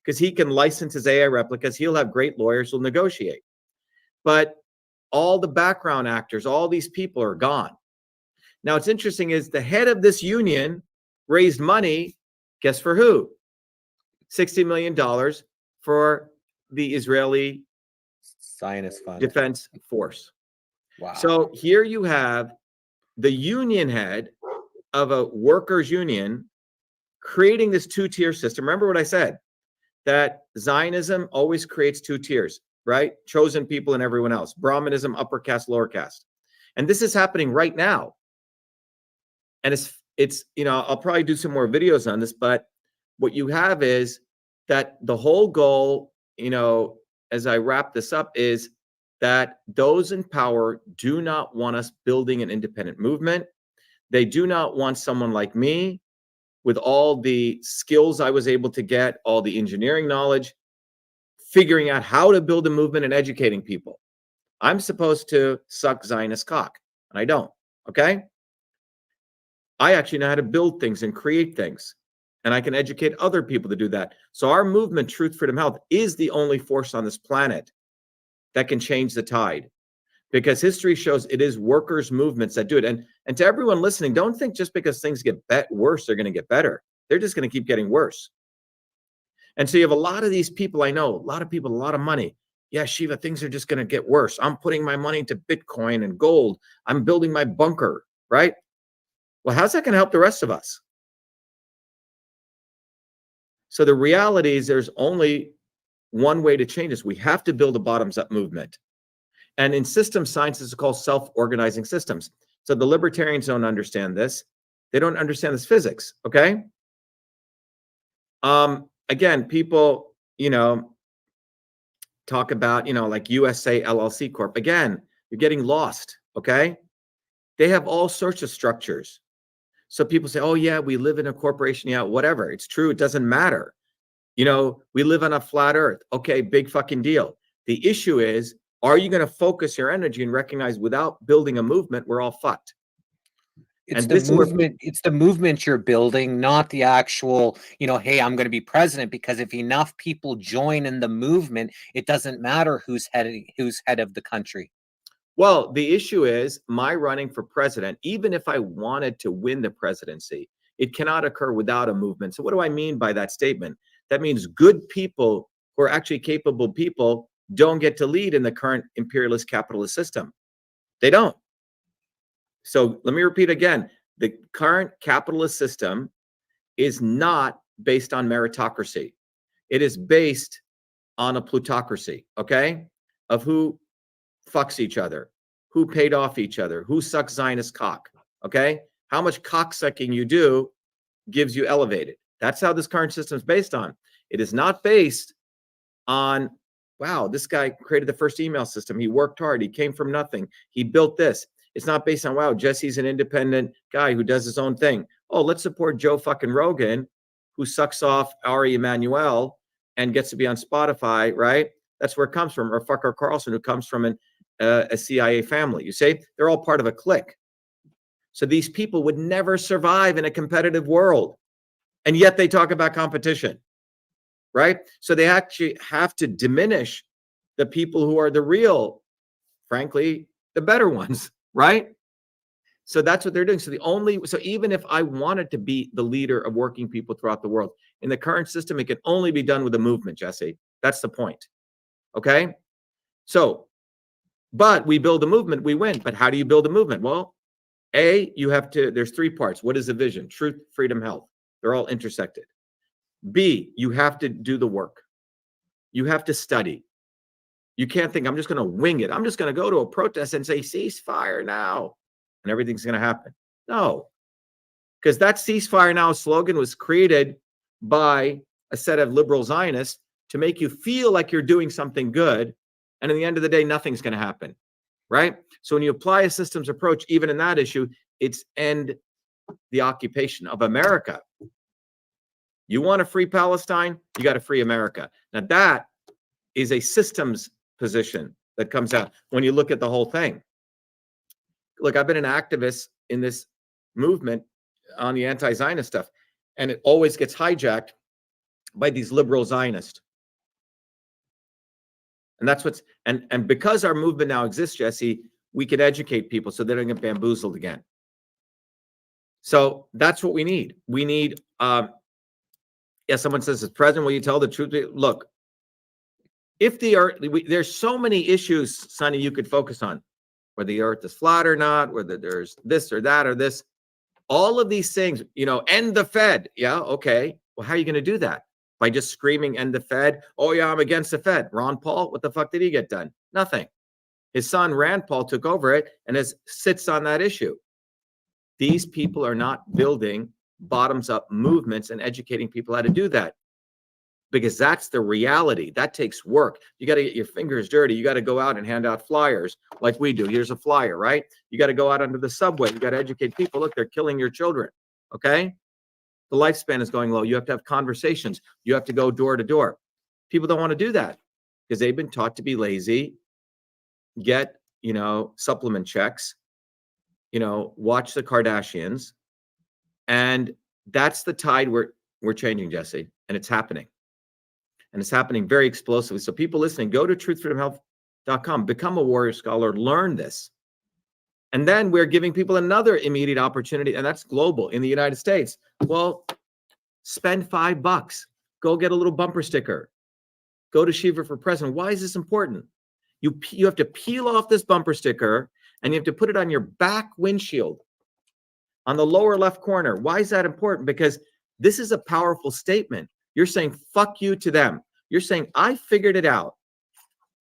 because he can license his AI replicas. He'll have great lawyers who'll negotiate. But all the background actors, all these people are gone. Now, what's interesting is the head of this union raised money. Guess for who? $60 million for the Israeli Zionist fund. Defense Force. Wow. So here you have the union head of a workers' union creating this two-tier system. Remember what I said, that Zionism always creates two tiers, right? Chosen people and everyone else. Brahmanism, upper caste, lower caste. And this is happening right now. And it's, you know, I'll probably do some more videos on this, but what you have is that the whole goal, you know, as I wrap this up, is that those in power do not want us building an independent movement. They do not want someone like me with all the skills I was able to get, all the engineering knowledge, figuring out how to build a movement and educating people. I'm supposed to suck Zionist cock, and I don't, okay? I actually know how to build things and create things, and I can educate other people to do that. So our movement, Truth, Freedom, Health, is the only force on this planet that can change the tide, because history shows it is workers' movements that do it. And to everyone listening, don't think just because things get worse, they're going to get better. They're just going to keep getting worse. And so you have a lot of these people I know, a lot of people, a lot of money. Yeah, Shiva, things are just going to get worse. I'm putting my money into Bitcoin and gold. I'm building my bunker, right? Well, how's that going to help the rest of us? So the reality is there's only one way to change this. We have to build a bottoms-up movement. And in system science, it's called self-organizing systems. So the libertarians don't understand this. They don't understand this physics, okay? Again, people, you know, talk about, you know, like USA LLC Corp. Again, you're getting lost, okay? They have all sorts of structures. So people say, oh, yeah, we live in a corporation. Yeah, whatever. It's true. It doesn't matter. You know, we live on a flat earth. Okay, big fucking deal. The issue is, are you going to focus your energy and recognize without building a movement, we're all fucked? It's the movement. It's the movement you're building, not the actual, you know, hey, I'm going to be president. Because if enough people join in the movement, it doesn't matter who's head of the country. Well, the issue is my running for president, even if I wanted to win the presidency, it cannot occur without a movement. So what do I mean by that statement? That means good people who are actually capable people don't get to lead in the current imperialist capitalist system. They don't. So let me repeat again. The current capitalist system is not based on meritocracy. It is based on a plutocracy, okay? Of who fucks each other, who paid off each other, who sucks Zionist cock, okay? How much cocksucking you do gives you elevated. That's how this current system is based on. It is not based on, wow, this guy created the first email system. He worked hard. He came from nothing. He built this. It's not based on, wow, Jesse's an independent guy who does his own thing. Oh, let's support Joe fucking Rogan, who sucks off Ari Emanuel and gets to be on Spotify, right? That's where it comes from. Or Fucker Carlson, who comes from a CIA family. You say they're all part of a clique. So these people would never survive in a competitive world. And yet they talk about competition, right? So they actually have to diminish the people who are the real, frankly, the better ones, right? So that's what they're doing. So even if I wanted to be the leader of working people throughout the world, in the current system, it can only be done with a movement, Jesse. That's the point. Okay? So, but we build a movement, we win. But how do you build a movement? Well, there's three parts. What is the vision? Truth, freedom, health. They're all intersected. B, you have to do the work. You have to study. You can't think, I'm just going to wing it. I'm just going to go to a protest and say, ceasefire now, and everything's going to happen. No, because that ceasefire now slogan was created by a set of liberal Zionists to make you feel like you're doing something good. And at the end of the day, nothing's going to happen, right? So when you apply a systems approach, even in that issue, it's end the occupation of America. You want a free Palestine, you got to free America. Now that is a systems position that comes out when you look at the whole thing. Look, I've been an activist in this movement on the anti-Zionist stuff, and it always gets hijacked by these liberal Zionists. And that's what's, and because our movement now exists, Jesse, we can educate people so they don't get bamboozled again. So that's what we need. We need, yeah, someone says, as president, will you tell the truth? Look, if the earth, there's so many issues, Sonny, you could focus on, whether the earth is flat or not, whether there's this or that or this, all of these things, you know, end the Fed. Yeah, okay. Well, how are you going to do that? By just screaming, end the Fed? Oh, yeah, I'm against the Fed. Ron Paul, what the fuck did he get done? Nothing. His son, Rand Paul, took over it and sits on that issue. These people are not building bottoms-up movements and educating people how to do that, because that's the reality. That takes work. You got to get your fingers dirty. You got to go out and hand out flyers like we do. Here's a flyer, right? You got to go out onto the subway. You got to educate people. Look, they're killing your children, okay? The lifespan is going low. You have to have conversations. You have to go door to door. People don't want to do that because they've been taught to be lazy, get, you know, supplement checks, you know, watch the Kardashians. And that's the tide we're changing, Jesse, and it's happening. And it's happening very explosively. So people listening, go to truthfreedomhealth.com, become a warrior scholar, learn this. And then we're giving people another immediate opportunity, and that's global in the United States. Well, spend $5. Go get a little bumper sticker. Go to Shiva for President. Why is this important? You have to peel off this bumper sticker, and you have to put it on your back windshield on the lower left corner. Why is that important? Because this is a powerful statement. You're saying, fuck you to them. You're saying, I figured it out.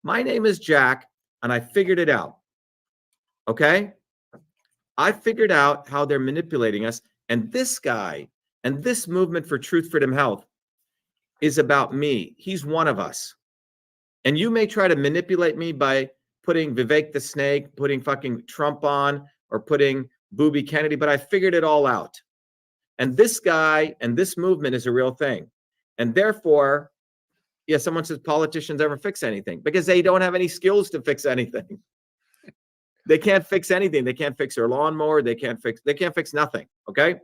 My name is Jack, and I figured it out. Okay? I figured out how they're manipulating us. And this guy and this movement for Truth, Freedom, Health is about me. He's one of us. And you may try to manipulate me by putting Vivek the Snake, putting fucking Trump on, or putting Booby Kennedy, but I figured it all out. And this guy and this movement is a real thing. And therefore, yeah, someone says politicians ever fix anything because they don't have any skills to fix anything. They can't fix anything. They can't fix their lawnmower. They can't fix nothing. Okay.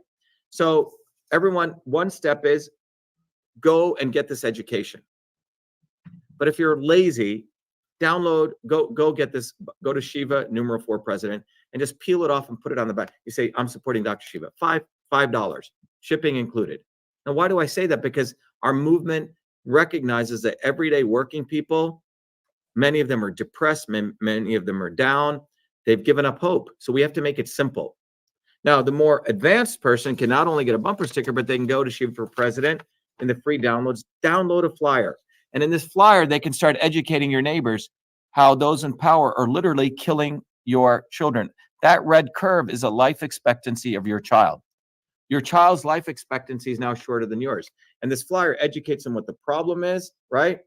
So everyone, one step is go and get this education. But if you're lazy, download, go get this, go to Shiva, #4 president, and just peel it off and put it on the back. You say, I'm supporting Dr. Shiva, $5, shipping included. Now, why do I say that? Because our movement recognizes that everyday working people, many of them are depressed, many of them are down. They've given up hope. So we have to make it simple. Now, the more advanced person can not only get a bumper sticker, but they can go to Shiva for President in the free downloads, download a flyer. And in this flyer, they can start educating your neighbors how those in power are literally killing your children. That red curve is a life expectancy of your child. Your child's life expectancy is now shorter than yours. And this flyer educates them what the problem is, right?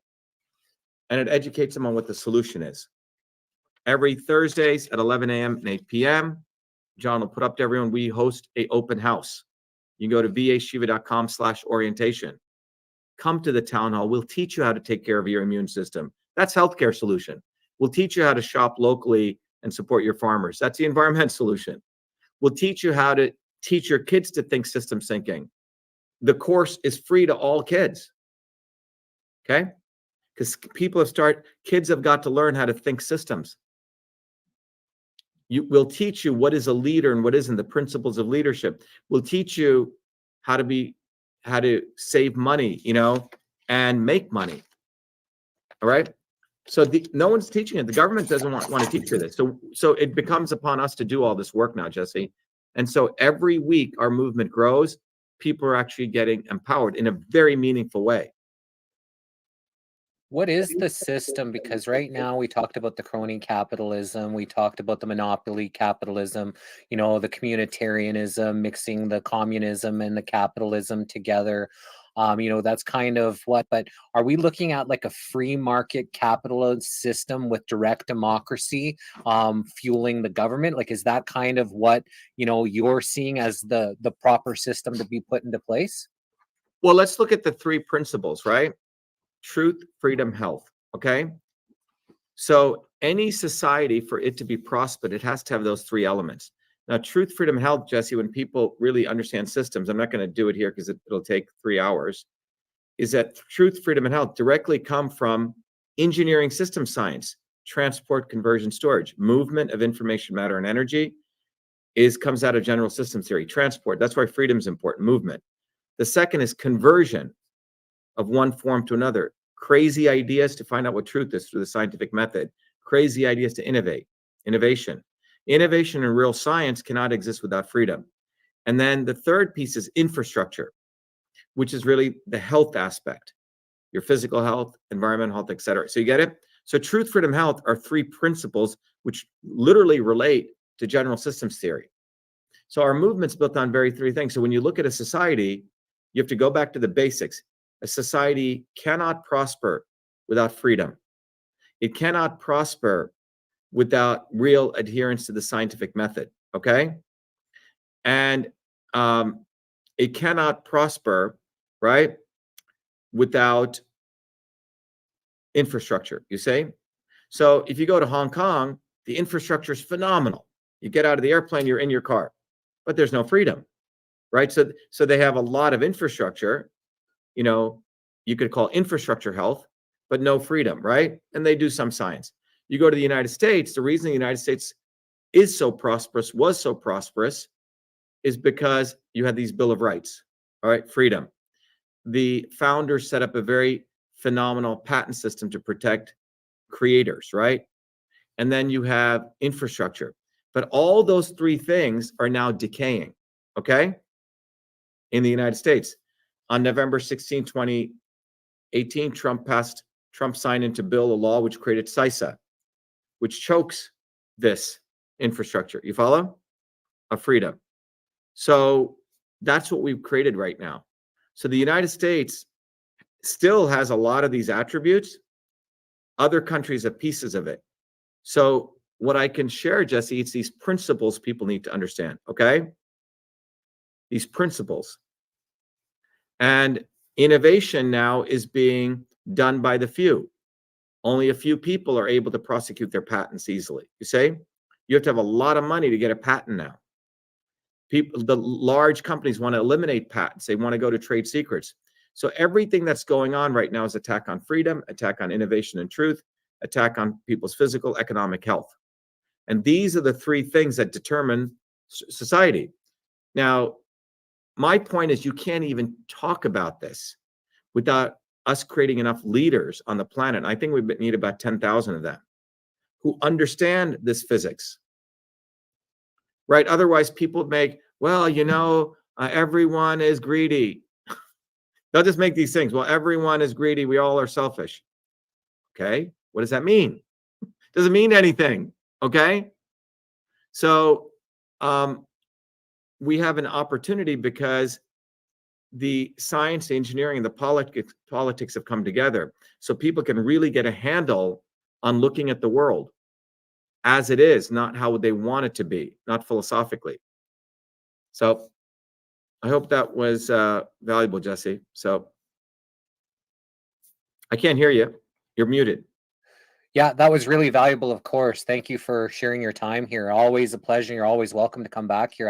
And it educates them on what the solution is. Every Thursdays at 11 a.m. and 8 p.m., John will put up to everyone, we host an open house. You can go to vashiva.com/orientation. Come to the town hall. We'll teach you how to take care of your immune system. That's healthcare solution. We'll teach you how to shop locally and support your farmers. That's the environment solution. We'll teach you how to teach your kids to think systems thinking. The course is free to all kids. Okay? Because kids have got to learn how to think systems. We'll teach you what is a leader and what isn't, the principles of leadership. We'll teach you how to save money, and make money. All right. So no one's teaching it. The government doesn't want to teach you this. So it becomes upon us to do all this work now, Jesse. And so every week our movement grows. people are actually getting empowered in a very meaningful way. What is the system? Because right now we talked about the crony capitalism, we talked about the monopoly capitalism, you know, the communitarianism, mixing the communism and the capitalism together. You know, that's kind of what, but are we looking at like a free market capitalist system with direct democracy fueling the government? Like, is that kind of what, you know, you're seeing as the proper system to be put into place? Well, let's look at the three principles, right? Truth, freedom, health. Okay. So any society, for it to be prospered, it has to have those three elements. Now, truth, freedom, health, Jesse, when people really understand systems, I'm not going to do it here because it'll take 3 hours, is that truth, freedom, and health directly come from engineering system science, transport, conversion, storage. Movement of information, matter, and energy comes out of general systems theory. Transport, that's why freedom is important, movement. The second is conversion of one form to another. Crazy ideas to find out what truth is through the scientific method. Crazy ideas to innovate. Innovation. Innovation in real science cannot exist without freedom. And then the third piece is infrastructure, which is really the health aspect. Your physical health, environmental health, et cetera. So you get it? So truth, freedom, health are three principles which literally relate to general systems theory. So our movement's built on three things. So when you look at a society, you have to go back to the basics. A society cannot prosper without freedom. It cannot prosper without real adherence to the scientific method, okay? And it cannot prosper, right, without infrastructure, you say? So if you go to Hong Kong, the infrastructure is phenomenal. You get out of the airplane, you're in your car, but there's no freedom, right? So they have a lot of infrastructure, you know, you could call infrastructure health, but no freedom, right? And they do some science. You go to the United States, the reason the United States is so prosperous, was so prosperous, is because you had these Bill of Rights, all right, freedom. The founders set up a very phenomenal patent system to protect creators, right? And then you have infrastructure. But all those three things are now decaying, okay? In the United States. On November 16, 2018, Trump signed into bill a law which created CISA, which chokes this infrastructure. You follow? Of freedom. So that's what we've created right now. So the United States still has a lot of these attributes. Other countries have pieces of it. So what I can share, Jesse, it's these principles people need to understand, okay? These principles. And innovation now is being done by the few. Only a few people are able to prosecute their patents easily. You say you have to have a lot of money to get a patent now. The large companies want to eliminate patents. They want to go to trade secrets. So everything that's going on right now is attack on freedom, attack on innovation and truth, attack on people's physical, economic health. And these are the three things that determine society. Now, my point is you can't even talk about this without us creating enough leaders on the planet. I think we need about 10,000 of them who understand this physics, right? Otherwise, people make, well, you know, everyone is greedy. They'll just make these things. Well, everyone is greedy. We all are selfish. Okay. What does that mean? Doesn't mean anything. Okay. So we have an opportunity because the science, the engineering, and the politics have come together. So people can really get a handle on looking at the world as it is, not how they want it to be, not philosophically. So I hope that was valuable, Jesse. So I can't hear you. You're muted. Yeah, that was really valuable, of course. Thank you for sharing your time here. Always a pleasure. You're always welcome to come back here.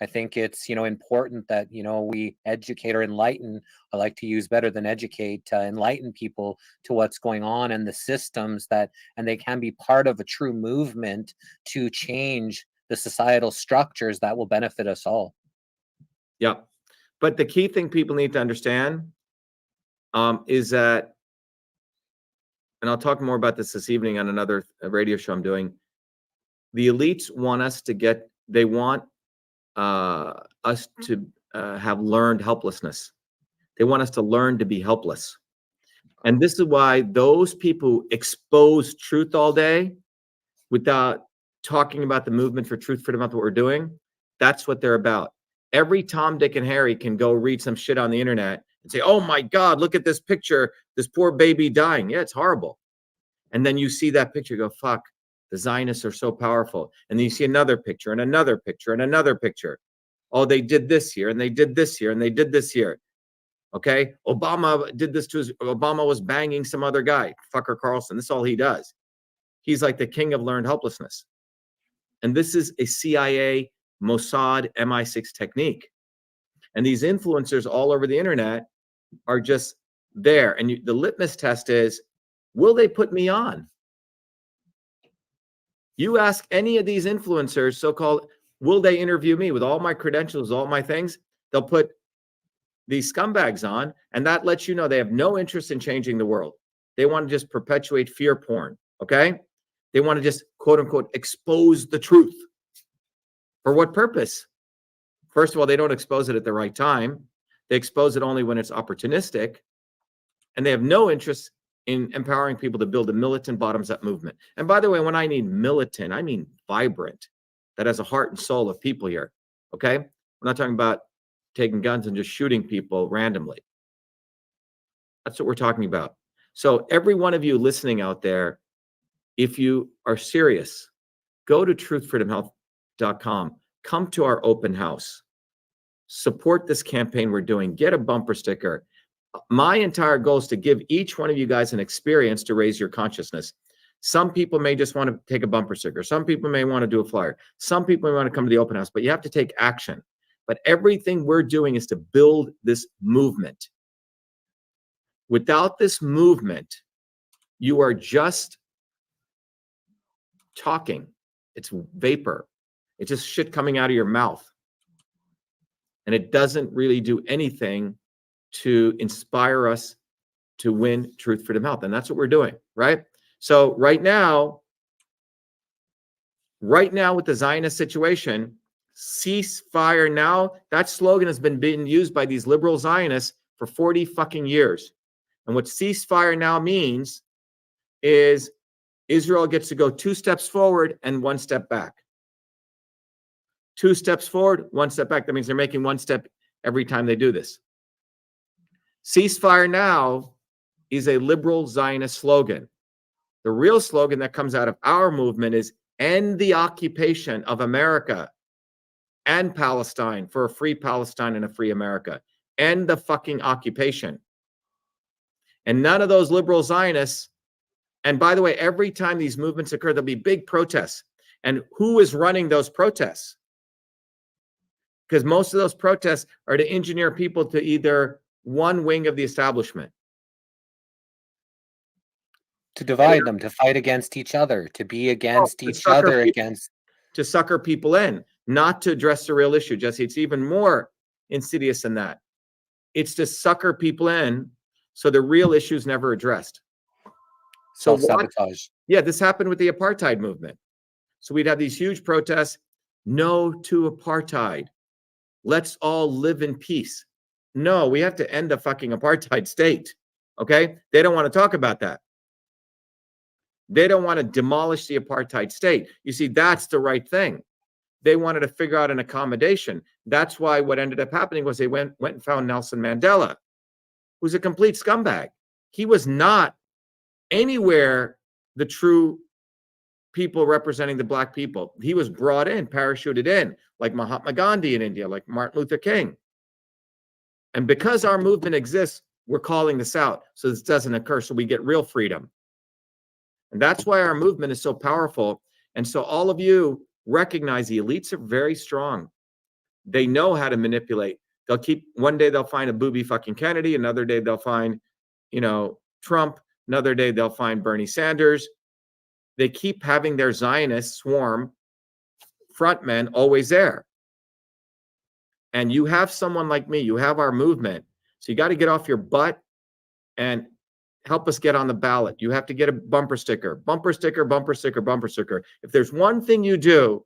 I think it's, you know, important that, you know, we educate or enlighten. I like to use better than educate, enlighten people to what's going on and the systems that, and they can be part of a true movement to change the societal structures that will benefit us all. Yeah. But the key thing people need to understand is that, and I'll talk more about this evening on another radio show I'm doing, the elites want us to get, they want us to have learned helplessness. They want us to learn to be helpless. And this is why those people who expose truth all day without talking about the movement for truth, freedom, about what we're doing, that's what they're about. Every Tom, Dick, and Harry can go read some shit on the internet and say, oh my God, look at this picture, this poor baby dying. Yeah, it's horrible. And then you see that picture, you go, fuck, the Zionists are so powerful. And then you see another picture and another picture and another picture. Oh, they did this here and they did this here and they did this here. Okay, Obama did this to his, Obama was banging some other guy, fucker Carlson. This is all he does. He's like the king of learned helplessness. And this is a CIA, Mossad, MI6 technique. And these influencers all over the internet are just there. And the litmus test is, will they put me on? You ask any of these influencers, so-called, will they interview me with all my credentials, all my things? They'll put these scumbags on, and that lets you know they have no interest in changing the world. They want to just perpetuate fear porn, okay? They want to just, quote unquote, expose the truth. For what purpose? First of all, they don't expose it at the right time. They expose it only when it's opportunistic, and they have no interest in empowering people to build a militant bottoms-up movement. And by the way, when I mean militant, I mean vibrant, that has a heart and soul of people here, okay? We're not talking about taking guns and just shooting people randomly. That's what we're talking about. So every one of you listening out there, if you are serious, go to truthfreedomhealth.com, come to our open house, support this campaign we're doing, get a bumper sticker. My entire goal is to give each one of you guys an experience to raise your consciousness. Some people may just want to take a bumper sticker. Some people may want to do a flyer. Some people may want to come to the open house, but you have to take action. But everything we're doing is to build this movement. Without this movement, you are just talking. It's vapor. It's just shit coming out of your mouth. And it doesn't really do anything to inspire us to win truth, freedom, health. And that's what we're doing, right? So right now with the Zionist situation, ceasefire now, that slogan has been being used by these liberal Zionists for 40 fucking years. And what ceasefire now means is Israel gets to go 2 steps forward and 1 step back. 2 steps forward, 1 step back. That means they're making 1 step every time they do this. Ceasefire now is a liberal Zionist slogan. The real slogan that comes out of our movement is end the occupation of America and Palestine for a free Palestine and a free America. End the fucking occupation. And none of those liberal Zionists, and by the way, every time these movements occur, there'll be big protests. And who is running those protests? Because most of those protests are to engineer people to either one wing of the establishment. To divide them, to fight against each other, to be against each other, to sucker people in, not to address the real issue, Jesse. It's even more insidious than that. It's to sucker people in so the real issue is never addressed. So self-sabotage. Yeah, this happened with the apartheid movement. So we'd have these huge protests, no to apartheid. Let's all live in peace. No, we have to end the fucking apartheid state. Okay? They don't want to talk about that. They don't want to demolish the apartheid state. You see, that's the right thing. They wanted to figure out an accommodation. That's why what ended up happening was they went and found Nelson Mandela, who's a complete scumbag. He was not anywhere the true people representing the black people. He was brought in, parachuted in, like Mahatma Gandhi in India, like Martin Luther King. And because our movement exists, we're calling this out so this doesn't occur, so we get real freedom. And that's why our movement is so powerful. And so all of you recognize the elites are very strong. They know how to manipulate. They'll keep, one day they'll find a booby fucking Kennedy, another day they'll find, Trump, another day they'll find Bernie Sanders. They keep having their Zionist swarm frontmen always there. And you have someone like me, you have our movement. So you got to get off your butt and help us get on the ballot. You have to get a bumper sticker, bumper sticker, bumper sticker, bumper sticker. If there's one thing you do,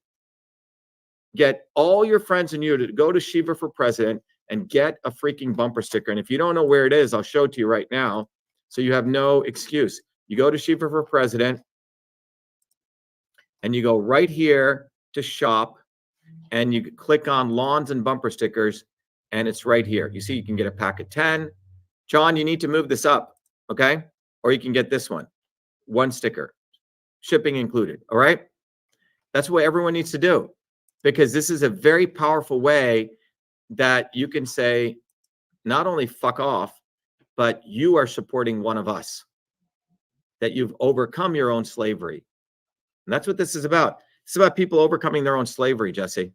get all your friends and you to go to Shiva for President, and get a freaking bumper sticker. And if you don't know where it is, I'll show it to you right now, so you have no excuse. You go to Shiva for President, and you go right here to shop, and you click on lawns and bumper stickers, and it's right here. You see, you can get a pack of 10. John, you need to move this up, okay? Or you can get this one sticker, shipping included, all right? That's what everyone needs to do, because this is a very powerful way that you can say, not only fuck off, but you are supporting one of us, that you've overcome your own slavery. And that's what this is about. It's about people overcoming their own slavery, Jesse.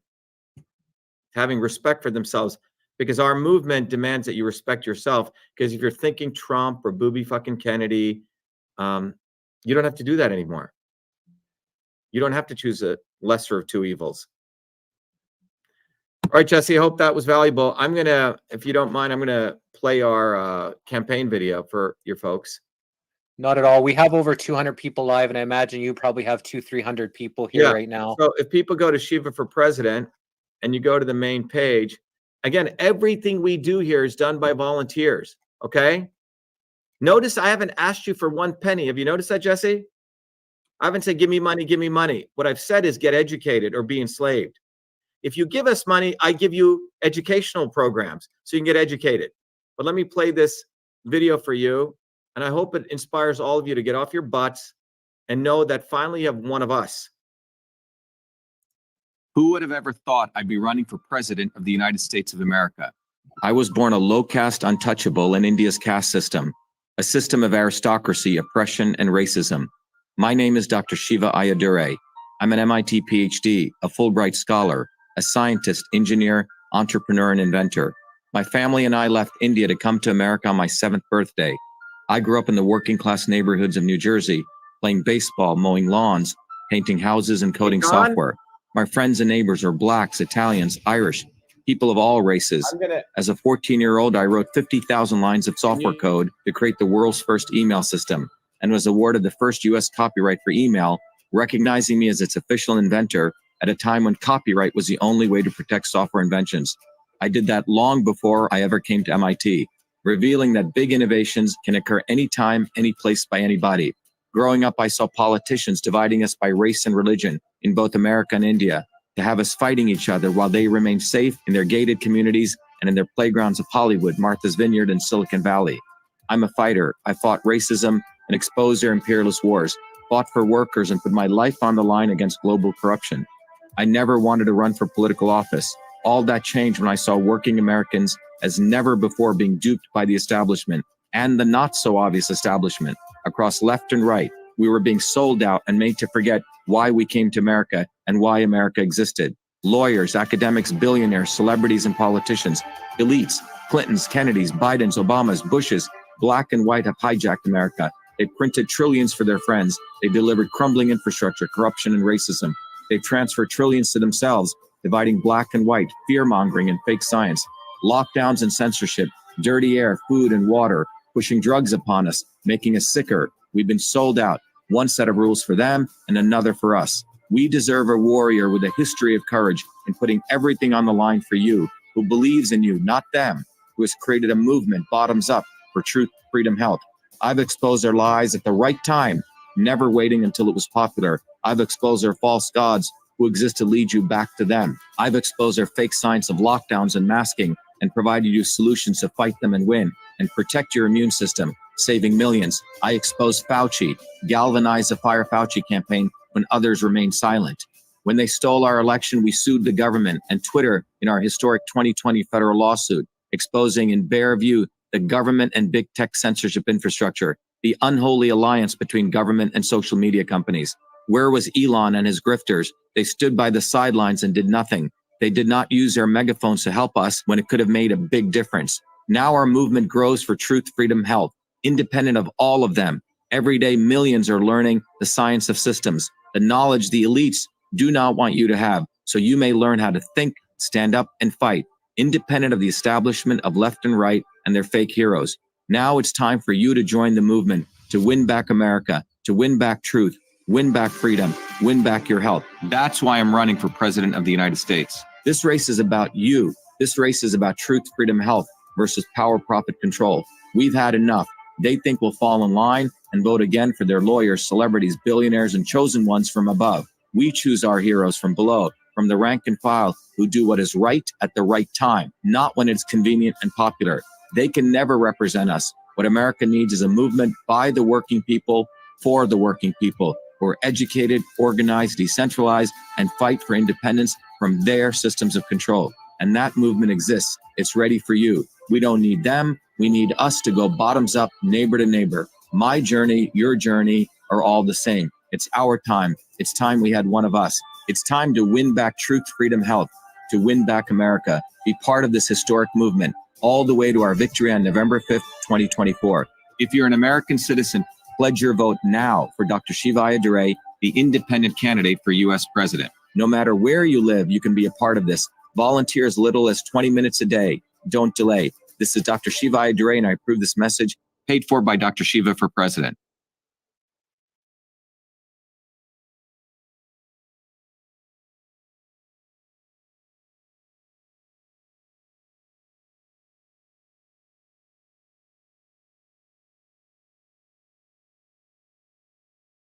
Having respect for themselves, because our movement demands that you respect yourself. Because if you're thinking Trump or Booby fucking Kennedy, you don't have to do that anymore. You don't have to choose a lesser of two evils. All right, Jesse, I hope that was valuable. I'm going to, if you don't mind, I'm going to play our campaign video for your folks. Not at all. We have over 200 people live, and I imagine you probably have 200-300 people here right now. So if people go to Shiva for President and you go to the main page, again, everything we do here is done by volunteers, okay? Notice I haven't asked you for one penny. Have you noticed that, Jesse? I haven't said, give me money, give me money. What I've said is get educated or be enslaved. If you give us money, I give you educational programs so you can get educated. But let me play this video for you, and I hope it inspires all of you to get off your butts and know that finally you have one of us. Who would have ever thought I'd be running for president of the United States of America? I was born a low caste untouchable in India's caste system, a system of aristocracy, oppression, and racism. My name is Dr.SHIVA Ayadure. I'm an MIT PhD, a Fulbright scholar, a scientist, engineer, entrepreneur, and inventor. My family and I left India to come to America on my 7th birthday. I grew up in the working class neighborhoods of New Jersey, playing baseball, mowing lawns, painting houses, and coding software. My friends and neighbors are blacks, Italians, Irish, people of all races. As a 14-year-old, I wrote 50,000 lines of software code to create the world's first email system, and was awarded the first U.S. copyright for email, recognizing me as its official inventor at a time when copyright was the only way to protect software inventions. I did that long before I ever came to MIT, revealing that big innovations can occur anytime, any place, by anybody. Growing up, I saw politicians dividing us by race and religion in both America and India, to have us fighting each other while they remain safe in their gated communities and in their playgrounds of Hollywood, Martha's Vineyard, and Silicon Valley. I'm a fighter. I fought racism and exposed their imperialist wars, fought for workers, and put my life on the line against global corruption. I never wanted to run for political office. All that changed when I saw working Americans as never before being duped by the establishment and the not so obvious establishment. Across left and right, we were being sold out and made to forget why we came to America and why America existed. Lawyers, academics, billionaires, celebrities, and politicians, elites, Clintons, Kennedys, Bidens, Obamas, Bushes, black and white have hijacked America. They printed trillions for their friends. They delivered crumbling infrastructure, corruption, and racism. They've transferred trillions to themselves, dividing black and white, fear-mongering, and fake science, lockdowns and censorship, dirty air, food, and water, pushing drugs upon us, making us sicker. We've been sold out. One set of rules for them and another for us. We deserve a warrior with a history of courage and putting everything on the line for you, who believes in you, not them, who has created a movement bottoms up for truth, freedom, health. I've exposed their lies at the right time, never waiting until it was popular. I've exposed their false gods who exist to lead you back to them. I've exposed their fake science of lockdowns and masking and provided you solutions to fight them and win and protect your immune system, saving millions. I exposed Fauci, galvanized the Fire Fauci campaign when others remained silent. When they stole our election, we sued the government and Twitter in our historic 2020 federal lawsuit, exposing in bare view the government and big tech censorship infrastructure, the unholy alliance between government and social media companies. Where was Elon and his grifters? They stood by the sidelines and did nothing. They did not use their megaphones to help us when it could have made a big difference. Now our movement grows for truth, freedom, health, independent of all of them. Every day, millions are learning the science of systems, the knowledge the elites do not want you to have, so you may learn how to think, stand up, and fight, independent of the establishment of left and right and their fake heroes. Now it's time for you to join the movement, to win back America, to win back truth, win back freedom, win back your health. That's why I'm running for president of the United States. This race is about you. This race is about truth, freedom, health versus power, profit, control. We've had enough. They think we'll fall in line and vote again for their lawyers, celebrities, billionaires, and chosen ones from above. We choose our heroes from below, from the rank and file, who do what is right at the right time, not when it's convenient and popular. They can never represent us. What America needs is a movement by the working people, for the working people, who are educated, organized, decentralized, and fight for independence from their systems of control. And that movement exists. It's ready for you. We don't need them. We need us to go bottoms up, neighbor to neighbor. My journey, your journey are all the same. It's our time. It's time we had one of us. It's time to win back truth, freedom, health, to win back America. Be part of this historic movement all the way to our victory on November 5th, 2024. If you're an American citizen, pledge your vote now for Dr. Shiva, the independent candidate for U.S. president. No matter where you live, you can be a part of this. Volunteer as little as 20 minutes a day. Don't delay. This is Dr. Shiva, and I approve this message paid for by Dr. Shiva for president.